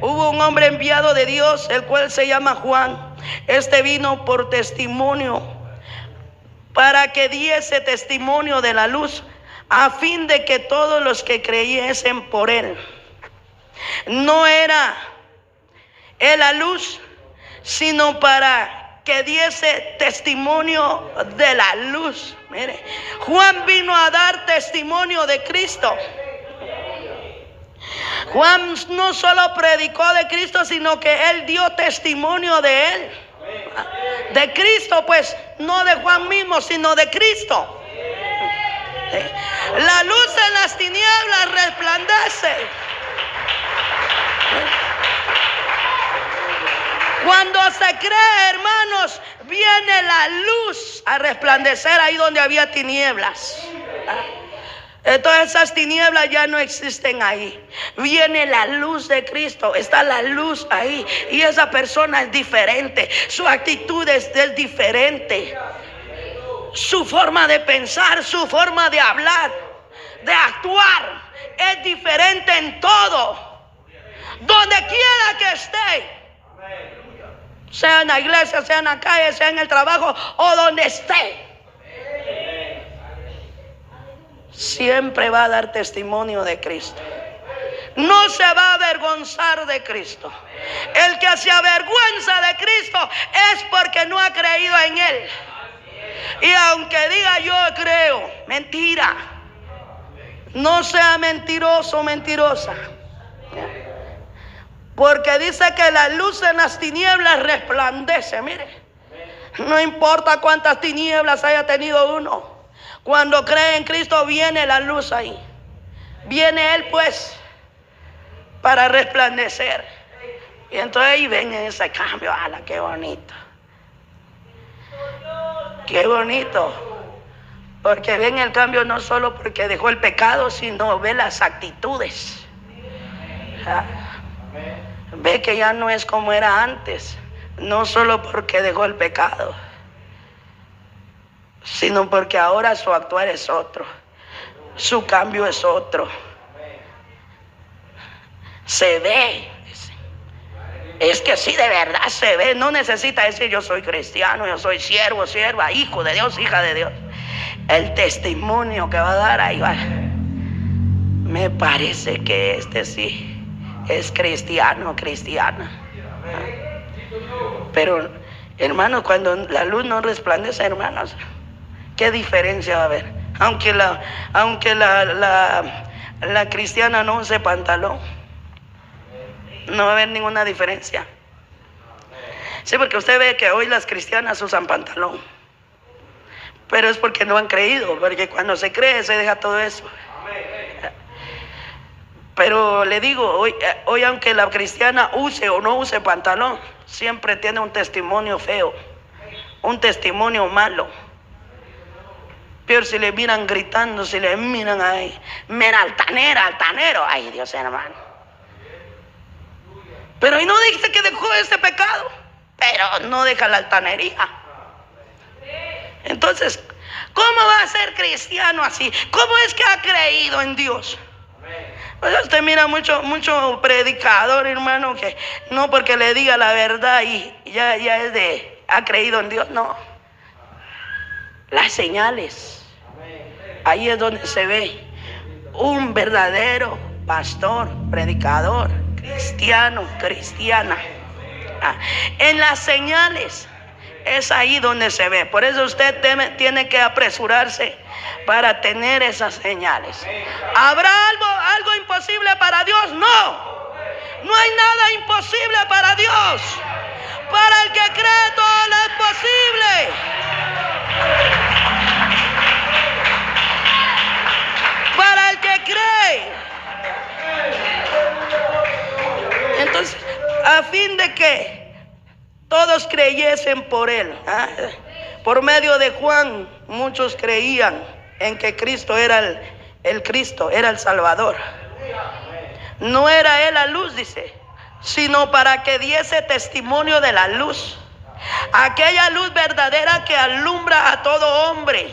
Hubo un hombre enviado de Dios, el cual se llama Juan. Este vino por testimonio, para que diese testimonio de la luz, a fin de que todos los que creyesen por él. No era él la luz, sino para que diese testimonio de la luz. Mire, Juan vino a dar testimonio de Cristo. Juan no solo predicó de Cristo, sino que él dio testimonio de él. De Cristo, pues, no de Juan mismo, sino de Cristo. La luz en las tinieblas resplandece. Cuando se cree, hermanos, viene la luz a resplandecer ahí donde había tinieblas. Entonces esas tinieblas ya no existen ahí. Viene la luz de Cristo, está la luz ahí. Y esa persona es diferente, su actitud es diferente. Su forma de pensar, su forma de hablar, de actuar, es diferente en todo. Donde quiera que esté, sea en la iglesia, sea en la calle, sea en el trabajo o donde esté, siempre va a dar testimonio de Cristo. No se va a avergonzar de Cristo. El que se avergüenza de Cristo es porque no ha creído en Él. Y aunque diga yo creo, mentira. No sea mentiroso o mentirosa. Porque dice que la luz en las tinieblas resplandece. Mire, no importa cuántas tinieblas haya tenido uno, cuando cree en Cristo viene la luz ahí. Viene Él pues para resplandecer. Y entonces ahí ven ese cambio. ¡Hala, qué bonito! ¡Qué bonito! Porque ven el cambio no solo porque dejó el pecado, sino ve las actitudes. Ve que ya no es como era antes. No solo porque dejó el pecado, sino porque ahora su actuar es otro. Su cambio es otro. Se ve. Es que sí, de verdad se ve. No necesita decir yo soy cristiano, yo soy siervo, sierva, hijo de Dios, hija de Dios. El testimonio que va a dar ahí va. Me parece que este sí es cristiano, cristiana. Pero hermanos, cuando la luz no resplandece, hermanos, ¿qué diferencia va a haber? Aunque la cristiana no use pantalón, no va a haber ninguna diferencia. Sí, porque usted ve que hoy las cristianas usan pantalón, pero es porque no han creído, porque cuando se cree se deja todo eso. Pero le digo, hoy aunque la cristiana use o no use pantalón, siempre tiene un testimonio feo, un testimonio malo. Peor si le miran gritando, si le miran ahí, mira, altanera, altanero, ay Dios hermano. Pero ahí no dice que dejó ese pecado, pero no deja la altanería. Entonces, ¿cómo va a ser cristiano así? ¿Cómo es que ha creído en Dios? Pues usted mira mucho predicador, hermano, que no porque le diga la verdad y ya es ha creído en Dios. No. Las señales. Ahí es donde se ve un verdadero pastor, predicador, cristiano, cristiana. En las señales es ahí donde se ve. Por eso usted tiene que apresurarse para tener esas señales. ¿Habrá algo imposible para Dios? No hay nada imposible para Dios. Para el que cree todo lo es posible. Para el que cree. Entonces, a fin de que todos creyesen por Él. Por medio de Juan, muchos creían en que Cristo era el Cristo, era el Salvador. No era Él la luz, dice, sino para que diese testimonio de la luz. Aquella luz verdadera que alumbra a todo hombre,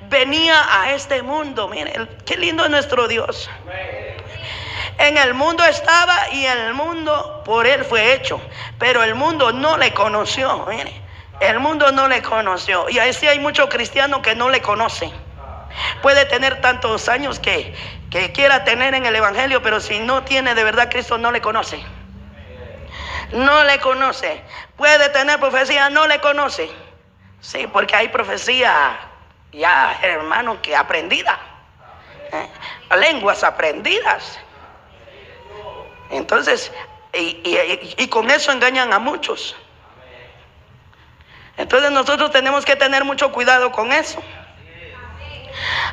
venía a este mundo. Miren, qué lindo es nuestro Dios. En el mundo estaba y en el mundo por Él fue hecho, pero el mundo no le conoció. Mire, el mundo no le conoció. Y así hay muchos cristianos que no le conocen. Puede tener tantos años que quiera tener en el evangelio, pero si no tiene de verdad Cristo, no le conoce. No le conoce. Puede tener profecía, no le conoce. Sí, porque hay profecía ya, hermano, que aprendida. Lenguas aprendidas. Entonces, y con eso engañan a muchos. Entonces nosotros tenemos que tener mucho cuidado con eso.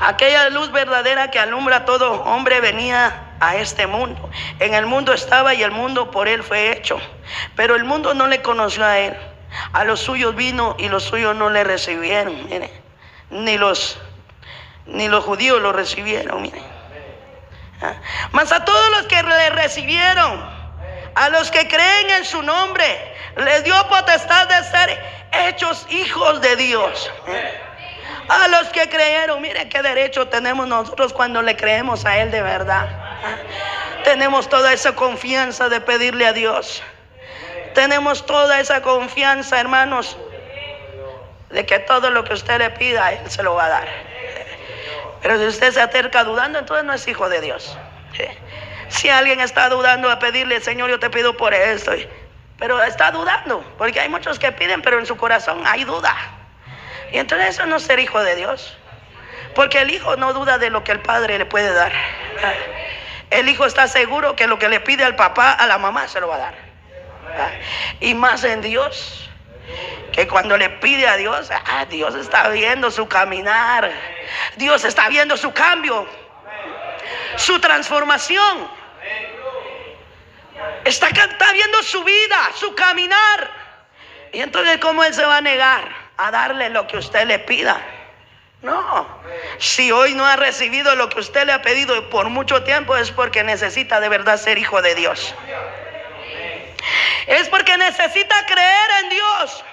Aquella luz verdadera que alumbra a todo hombre venía a este mundo. En el mundo estaba y el mundo por Él fue hecho, pero el mundo no le conoció a Él. A los suyos vino y los suyos no le recibieron. Mire, ni los judíos lo recibieron. Mire. Mas a todos los que le recibieron, a los que creen en su nombre, les dio potestad de ser hechos hijos de Dios. A los que creyeron, mire qué derecho tenemos nosotros cuando le creemos a Él de verdad. Tenemos toda esa confianza de pedirle a Dios. Tenemos toda esa confianza, hermanos, de que todo lo que usted le pida, Él se lo va a dar. Pero si usted se acerca dudando, entonces no es hijo de Dios. Si alguien está dudando a pedirle, Señor, yo te pido por esto, pero está dudando, porque hay muchos que piden, pero en su corazón hay duda. Y entonces eso no es ser hijo de Dios, porque el hijo no duda de lo que el Padre le puede dar. el hijo está seguro que lo que le pide al papá, a la mamá, se lo va a dar. Y más en Dios, que cuando le pide a Dios, Dios está viendo su caminar, Dios está viendo su cambio, su transformación, está viendo su vida, su caminar. Y entonces, ¿cómo Él se va a negar a darle lo que usted le pida? No, si hoy no ha recibido lo que usted le ha pedido por mucho tiempo, es porque necesita de verdad ser hijo de Dios. Es porque necesita creer en Dios.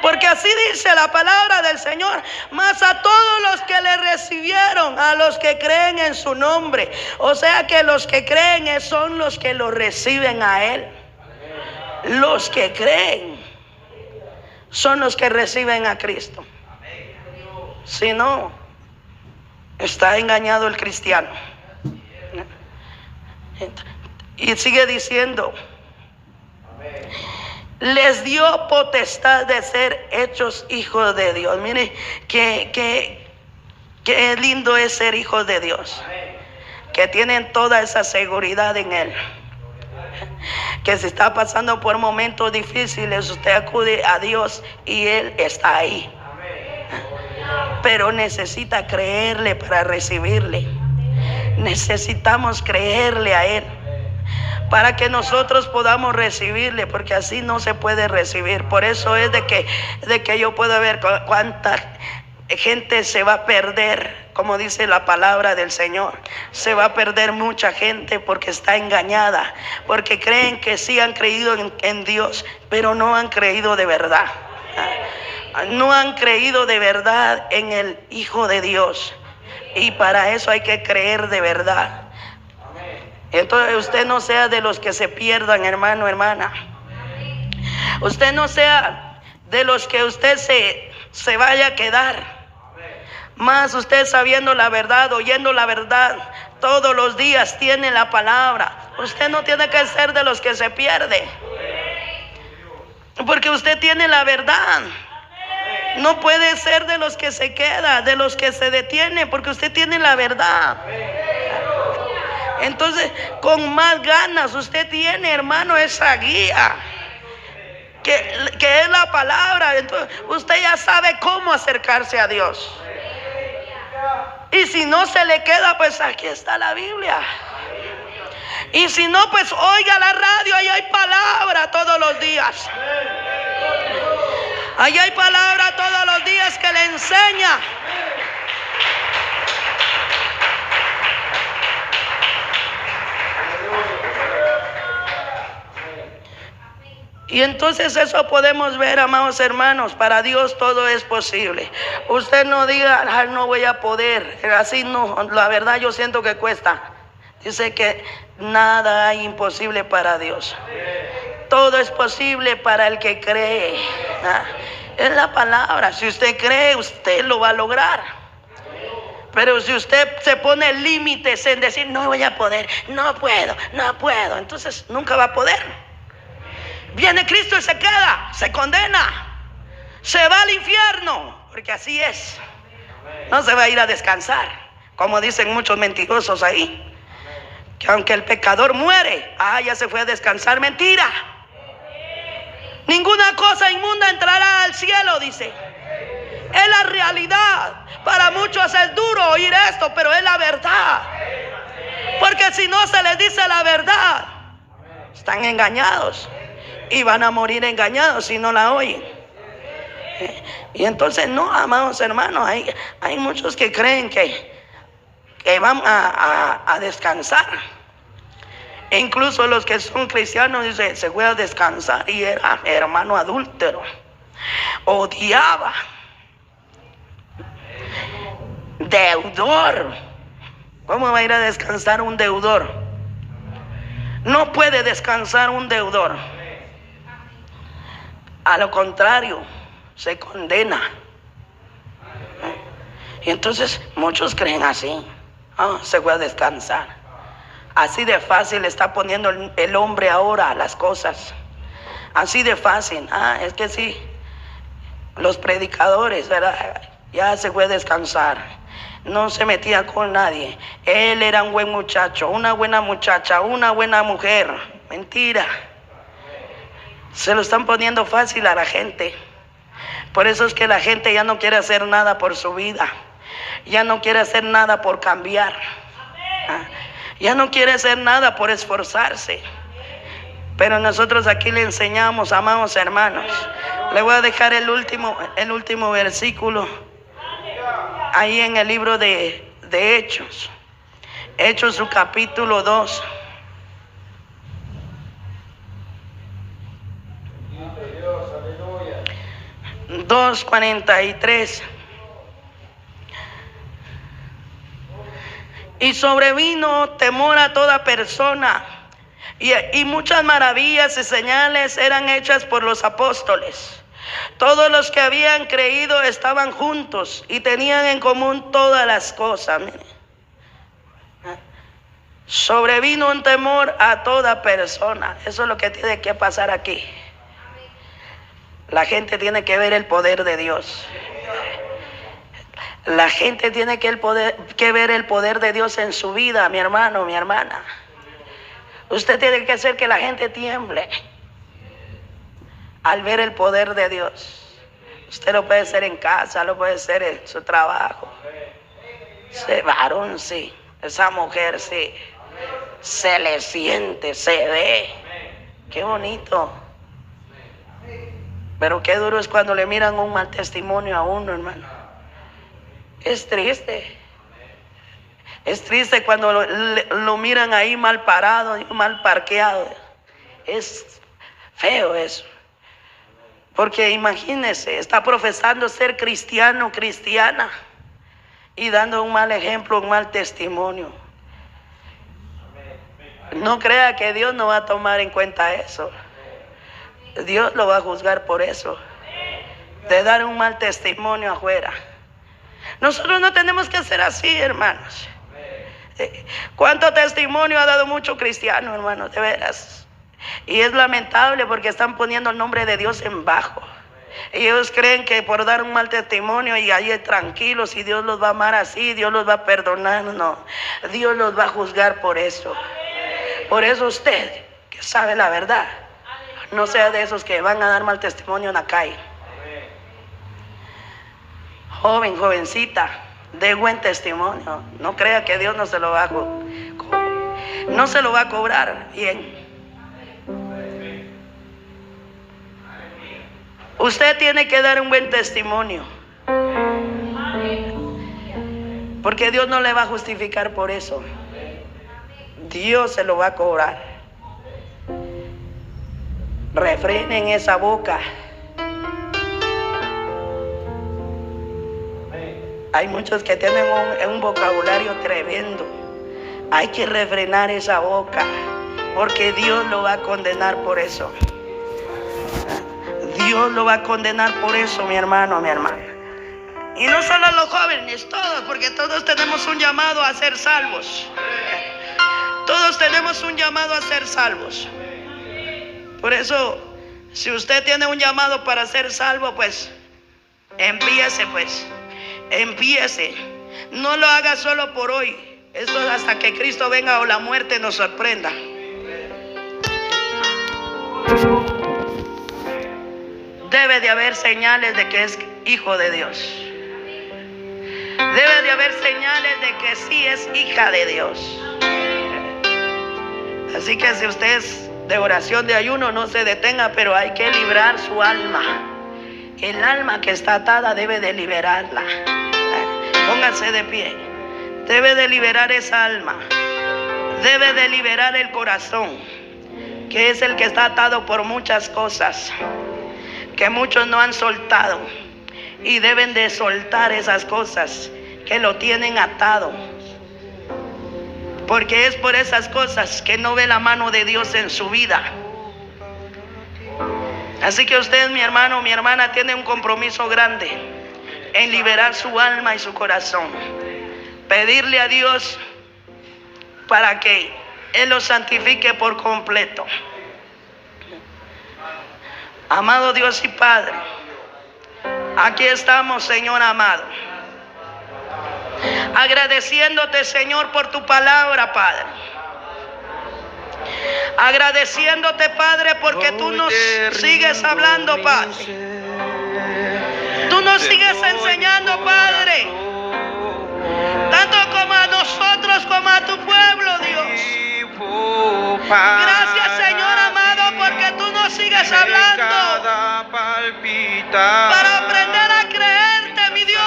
Porque así dice la palabra del Señor: mas a todos los que le recibieron, a los que creen en su nombre. O sea que los que creen son los que lo reciben a Él. Los que creen son los que reciben a Cristo. Si no, está engañado el cristiano. Y sigue diciendo: les dio potestad de ser hechos hijos de Dios. Mire, qué lindo es ser hijos de Dios, que tienen toda esa seguridad en Él. Que si está pasando por momentos difíciles, usted acude a Dios y Él está ahí. Pero necesita creerle para recibirle. Necesitamos creerle a Él para que nosotros podamos recibirle, porque así no se puede recibir. Por eso es de que yo puedo ver cuánta gente se va a perder, como dice la palabra del Señor. Se va a perder mucha gente porque está engañada, porque creen que sí han creído en Dios, pero no han creído de verdad. No han creído de verdad en el Hijo de Dios. Y para eso hay que creer de verdad. Entonces usted no sea de los que se pierdan, hermano, hermana. Usted no sea de los que usted se vaya a quedar. Más usted sabiendo la verdad, oyendo la verdad, todos los días tiene la palabra. Usted no tiene que ser de los que se pierde, porque usted tiene la verdad. No puede ser de los que se queda, de los que se detiene, porque usted tiene la verdad. Entonces, con más ganas usted tiene, hermano, esa guía que es la palabra. Entonces, usted ya sabe cómo acercarse a Dios. Y si no se le queda, pues aquí está la Biblia. Y si no, pues oiga la radio, ahí hay palabra todos los días. Ahí hay palabra todos los días que le enseña. Y entonces eso podemos ver, amados hermanos. Para Dios todo es posible. Usted no diga: no voy a poder. Así no, la verdad yo siento que cuesta. Dice que nada hay imposible para Dios. Todo es posible para el que cree. Es la palabra. Si usted cree, usted lo va a lograr. Pero si usted se pone límites en decir: no voy a poder, no puedo, entonces nunca va a poder. Viene Cristo y se queda, se condena, se va al infierno, porque así es. No se va a ir a descansar, como dicen muchos mentirosos ahí, que aunque el pecador muere, ya se fue a descansar. Mentira. Ninguna cosa inmunda entrará al cielo, dice. Es la realidad. Para muchos es duro oír esto, pero es la verdad. Porque si no se les dice la verdad, están engañados. Y van a morir engañados si no la oyen. Y entonces no, amados hermanos, hay muchos que creen que van a descansar. E incluso los que son cristianos dicen: se fue a descansar y era hermano adúltero. Odiaba. Deudor. ¿Cómo va a ir a descansar un deudor? No puede descansar un deudor. A lo contrario, se condena. Y entonces muchos creen así: se fue a descansar. Así de fácil está poniendo el hombre ahora las cosas. Así de fácil. Es que sí, los predicadores, ¿verdad? ya se fue a descansar. No se metía con nadie. Él era un buen muchacho, una buena muchacha, una buena mujer. Mentira. Se lo están poniendo fácil a la gente. Por eso es que la gente ya no quiere hacer nada por su vida. Ya no quiere hacer nada por cambiar. Ya no quiere hacer nada por esforzarse. Pero nosotros aquí le enseñamos, amados hermanos. Le voy a dejar el último versículo ahí en el libro de Hechos. Hechos, su capítulo 2. 2:43. Y sobrevino temor a toda persona, y muchas maravillas y señales eran hechas por los apóstoles. Todos los que habían creído estaban juntos y tenían en común todas las cosas. Sobrevino un temor a toda persona. Eso es lo que tiene que pasar aquí. La gente tiene que ver el poder de Dios. La gente tiene que ver el poder de Dios en su vida, mi hermano, mi hermana. Usted tiene que hacer que la gente tiemble al ver el poder de Dios. Usted lo puede hacer en casa, lo puede hacer en su trabajo. Ese varón sí, esa mujer sí, se le siente, se ve. Qué bonito. Pero qué duro es cuando le miran un mal testimonio a uno, hermano. Es triste. Es triste cuando lo miran ahí mal parado, mal parqueado. Es feo eso. Porque imagínese, está profesando ser cristiano, cristiana, y dando un mal ejemplo, un mal testimonio. No crea que Dios no va a tomar en cuenta eso. Dios lo va a juzgar por eso, de dar un mal testimonio afuera. Nosotros no tenemos que ser así, hermanos. ¿Cuánto testimonio ha dado mucho cristiano, hermanos? De veras. Y es lamentable porque están poniendo el nombre de Dios en bajo. Ellos creen que por dar un mal testimonio y ahí tranquilos, y Dios los va a amar así, Dios los va a perdonar. No, Dios los va a juzgar por eso. Por eso usted, que sabe la verdad, no sea de esos que van a dar mal testimonio en la calle. Joven, jovencita, de buen testimonio. No crea que Dios no se lo va a cobrar bien. Usted tiene que dar un buen testimonio, porque Dios no le va a justificar por eso. Dios se lo va a cobrar. Refrenen esa boca. Hay muchos que tienen un vocabulario tremendo. Hay que refrenar esa boca, porque Dios lo va a condenar por eso. Dios lo va a condenar por eso, mi hermano, mi hermana. Y no solo los jóvenes, todos, porque todos tenemos un llamado a ser salvos. Todos tenemos un llamado a ser salvos. Por eso, si usted tiene un llamado para ser salvo, pues empiece, empiece. No lo haga solo por hoy. Eso es hasta que Cristo venga o la muerte nos sorprenda. Debe de haber señales de que es hijo de Dios. Debe de haber señales de que sí es hija de Dios. Así que si usted es de oración, de ayuno, no se detenga, pero hay que librar su alma. El alma que está atada debe de liberarla. Póngase de pie. Debe de liberar esa alma. Debe de liberar el corazón, que es el que está atado por muchas cosas que muchos no han soltado, y deben de soltar esas cosas que lo tienen atado, porque es por esas cosas que no ve la mano de Dios en su vida. Así que usted, mi hermano, mi hermana, tiene un compromiso grande en liberar su alma y su corazón, pedirle a Dios para que Él lo santifique por completo. Amado Dios y Padre, aquí estamos, Señor amado. Agradeciéndote, Señor, por tu palabra, Padre. Agradeciéndote, Padre, porque tú nos sigues hablando, Padre. Tú nos sigues enseñando, Padre, tanto como a nosotros como a tu pueblo, Dios. Gracias, Señor amado, porque tú nos sigues hablando para aprender a creerte, mi Dios.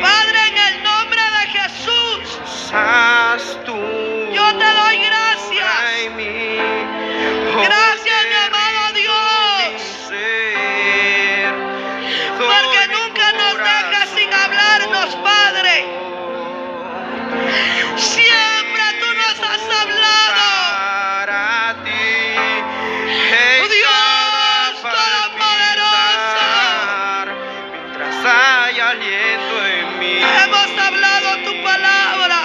Padre, en el nombre de Jesús, yo te doy gracias. Gracias, mi amado Dios, porque nunca nos dejas sin hablarnos, Padre. Siempre tú nos has hablado. Dios Todopoderoso, hemos hablado tu palabra.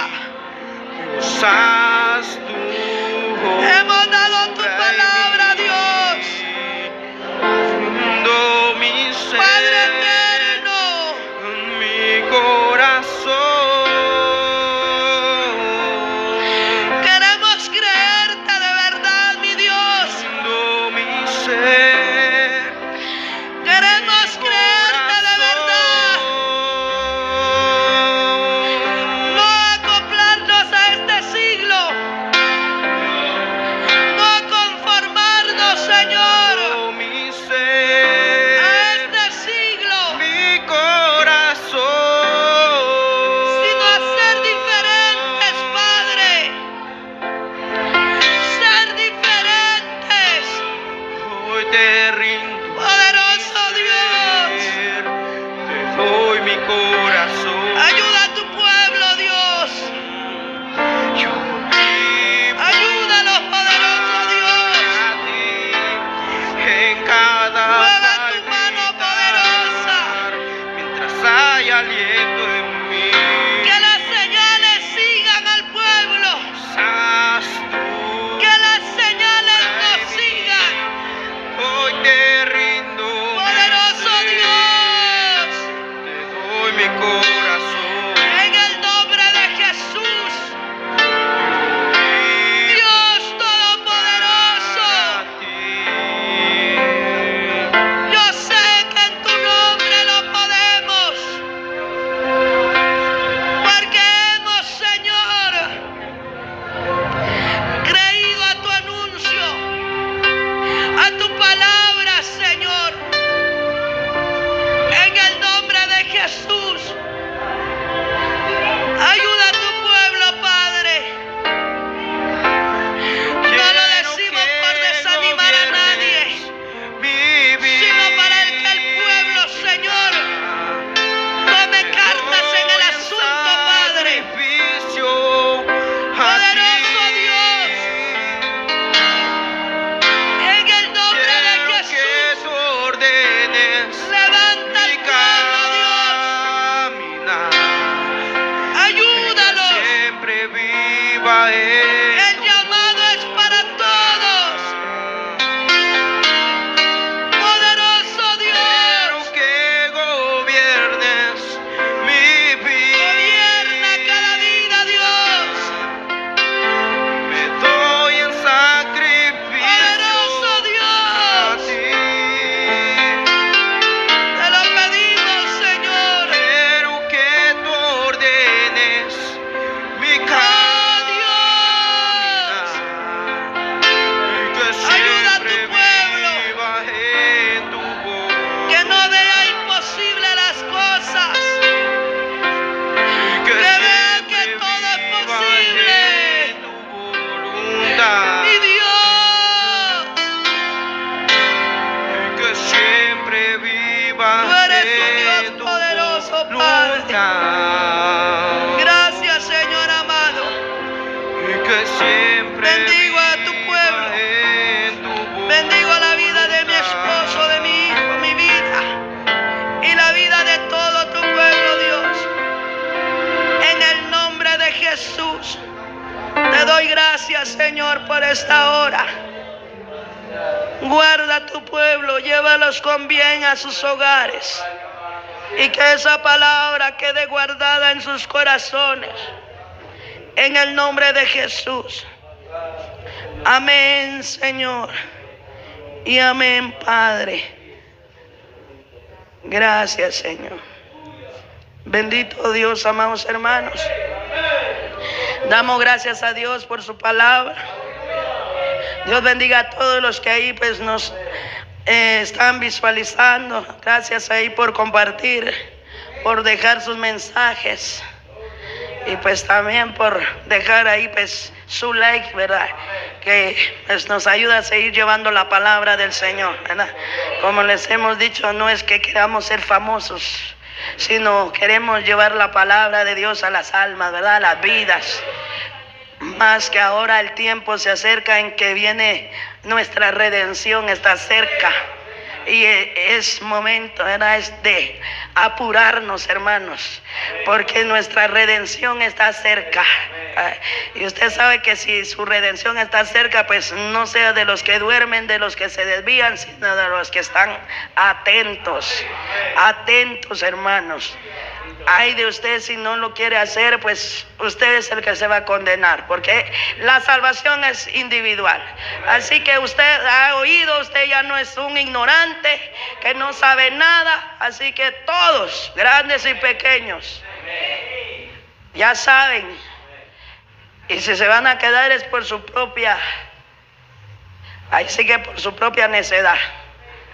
Hemos dado tu palabra, Dios. Padre eterno, mi corazón, queremos creerte de verdad, mi Dios. mi ser, Queremos creerte de verdad. No acoplarnos a este siglo. No conformarnos, Señor, mi a ser, este siglo, mi corazón, sino a ser diferentes, Padre. Ser diferentes. hoy te rindo, Poderoso Dios, te doy mi corazón. ayuda a tu pueblo, Dios. Yo vivo Ayúdanos, poderoso Dios. a ti en cada Mueve tu mano poderosa. palpitar, mientras hay aliento en mí. Que las señales sigan al pueblo. Estás tú, Que las señales nos sigan. hoy te rindo, Poderoso Dios, te doy mi corazón. en el nombre de Jesús, Dios Todopoderoso. A ti. Yo sé que en tu nombre lo podemos, porque hemos, Señor, creído a tu anuncio, a tu palabra, Señor. En el nombre de Jesús, ayuda a tu pueblo, Padre. No lo decimos por desanimar a nadie, sino para que el pueblo, Señor, tome cartas en el asunto, Padre. Poderoso Dios, en el nombre de Jesús, levanta el pueblo, Dios. Ayúdalos. Siempre viva El llamado es para todos. Poderoso Dios, Quiero que gobiernes mi vida. gobierna cada vida, Dios. Me doy en sacrificio Poderoso a Dios, ti. te lo pedimos, Señor. Quiero que tú ordenes mi Oh, caminar y que ayuda a tu siempre pueblo. viva en tu voz. Que no vea imposible las cosas. Que vea que siempre todo es viva posible. en tu voluntad. Mi Dios, Que siempre viva tú eres un Dios en tu poderoso, Padre. voluntad. Gracias, Señor amado. Que siempre Bendigo a tu viva pueblo. en tu Bendigo la vida de mi esposo, de mi hijo, mi vida y la vida de todo tu pueblo, Dios. En el nombre de Jesús, te doy gracias, Señor, por esta hora. Guarda a tu pueblo, llévalos con bien a sus hogares. y que esa palabra quede guardada en sus corazones. En el nombre de Jesús. Amén, Señor. Y amén, Padre. Gracias, Señor. Bendito Dios, amados hermanos. Damos gracias a Dios por su palabra. Dios bendiga a todos los que ahí pues nos están visualizando. Gracias ahí por compartir, por dejar sus mensajes. Y pues también por dejar ahí pues su like, ¿verdad? Que pues nos ayuda a seguir llevando la palabra del Señor, ¿verdad? Como les hemos dicho, no es que queramos ser famosos, sino queremos llevar la palabra de Dios a las almas, ¿verdad? A las vidas. Más que ahora el tiempo se acerca en que viene nuestra redención, está cerca. Y es momento, ¿verdad? Es de apurarnos, hermanos, porque nuestra redención está cerca. Y usted sabe que si su redención está cerca, pues no sea de los que duermen, de los que se desvían, sino de los que están atentos. Atentos, hermanos. Ay de usted si no lo quiere hacer, pues usted es el que se va a condenar, porque la salvación es individual. Así que usted ha oído, usted ya no es un ignorante que no sabe nada. Así que todos, grandes y pequeños, ya saben. Y si se van a quedar es por su propia, ahí sí que por su propia necedad,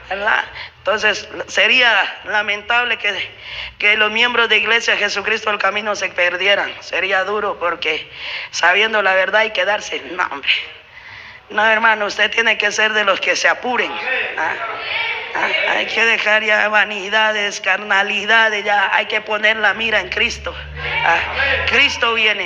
¿verdad? Entonces sería lamentable que los miembros de Iglesia de Jesucristo del Camino se perdieran. Sería duro, porque sabiendo la verdad y quedarse, no, hombre. No, hermano, usted tiene que ser de los que se apuren. Hay que dejar ya vanidades, carnalidades, ya hay que poner la mira en Cristo. Cristo viene.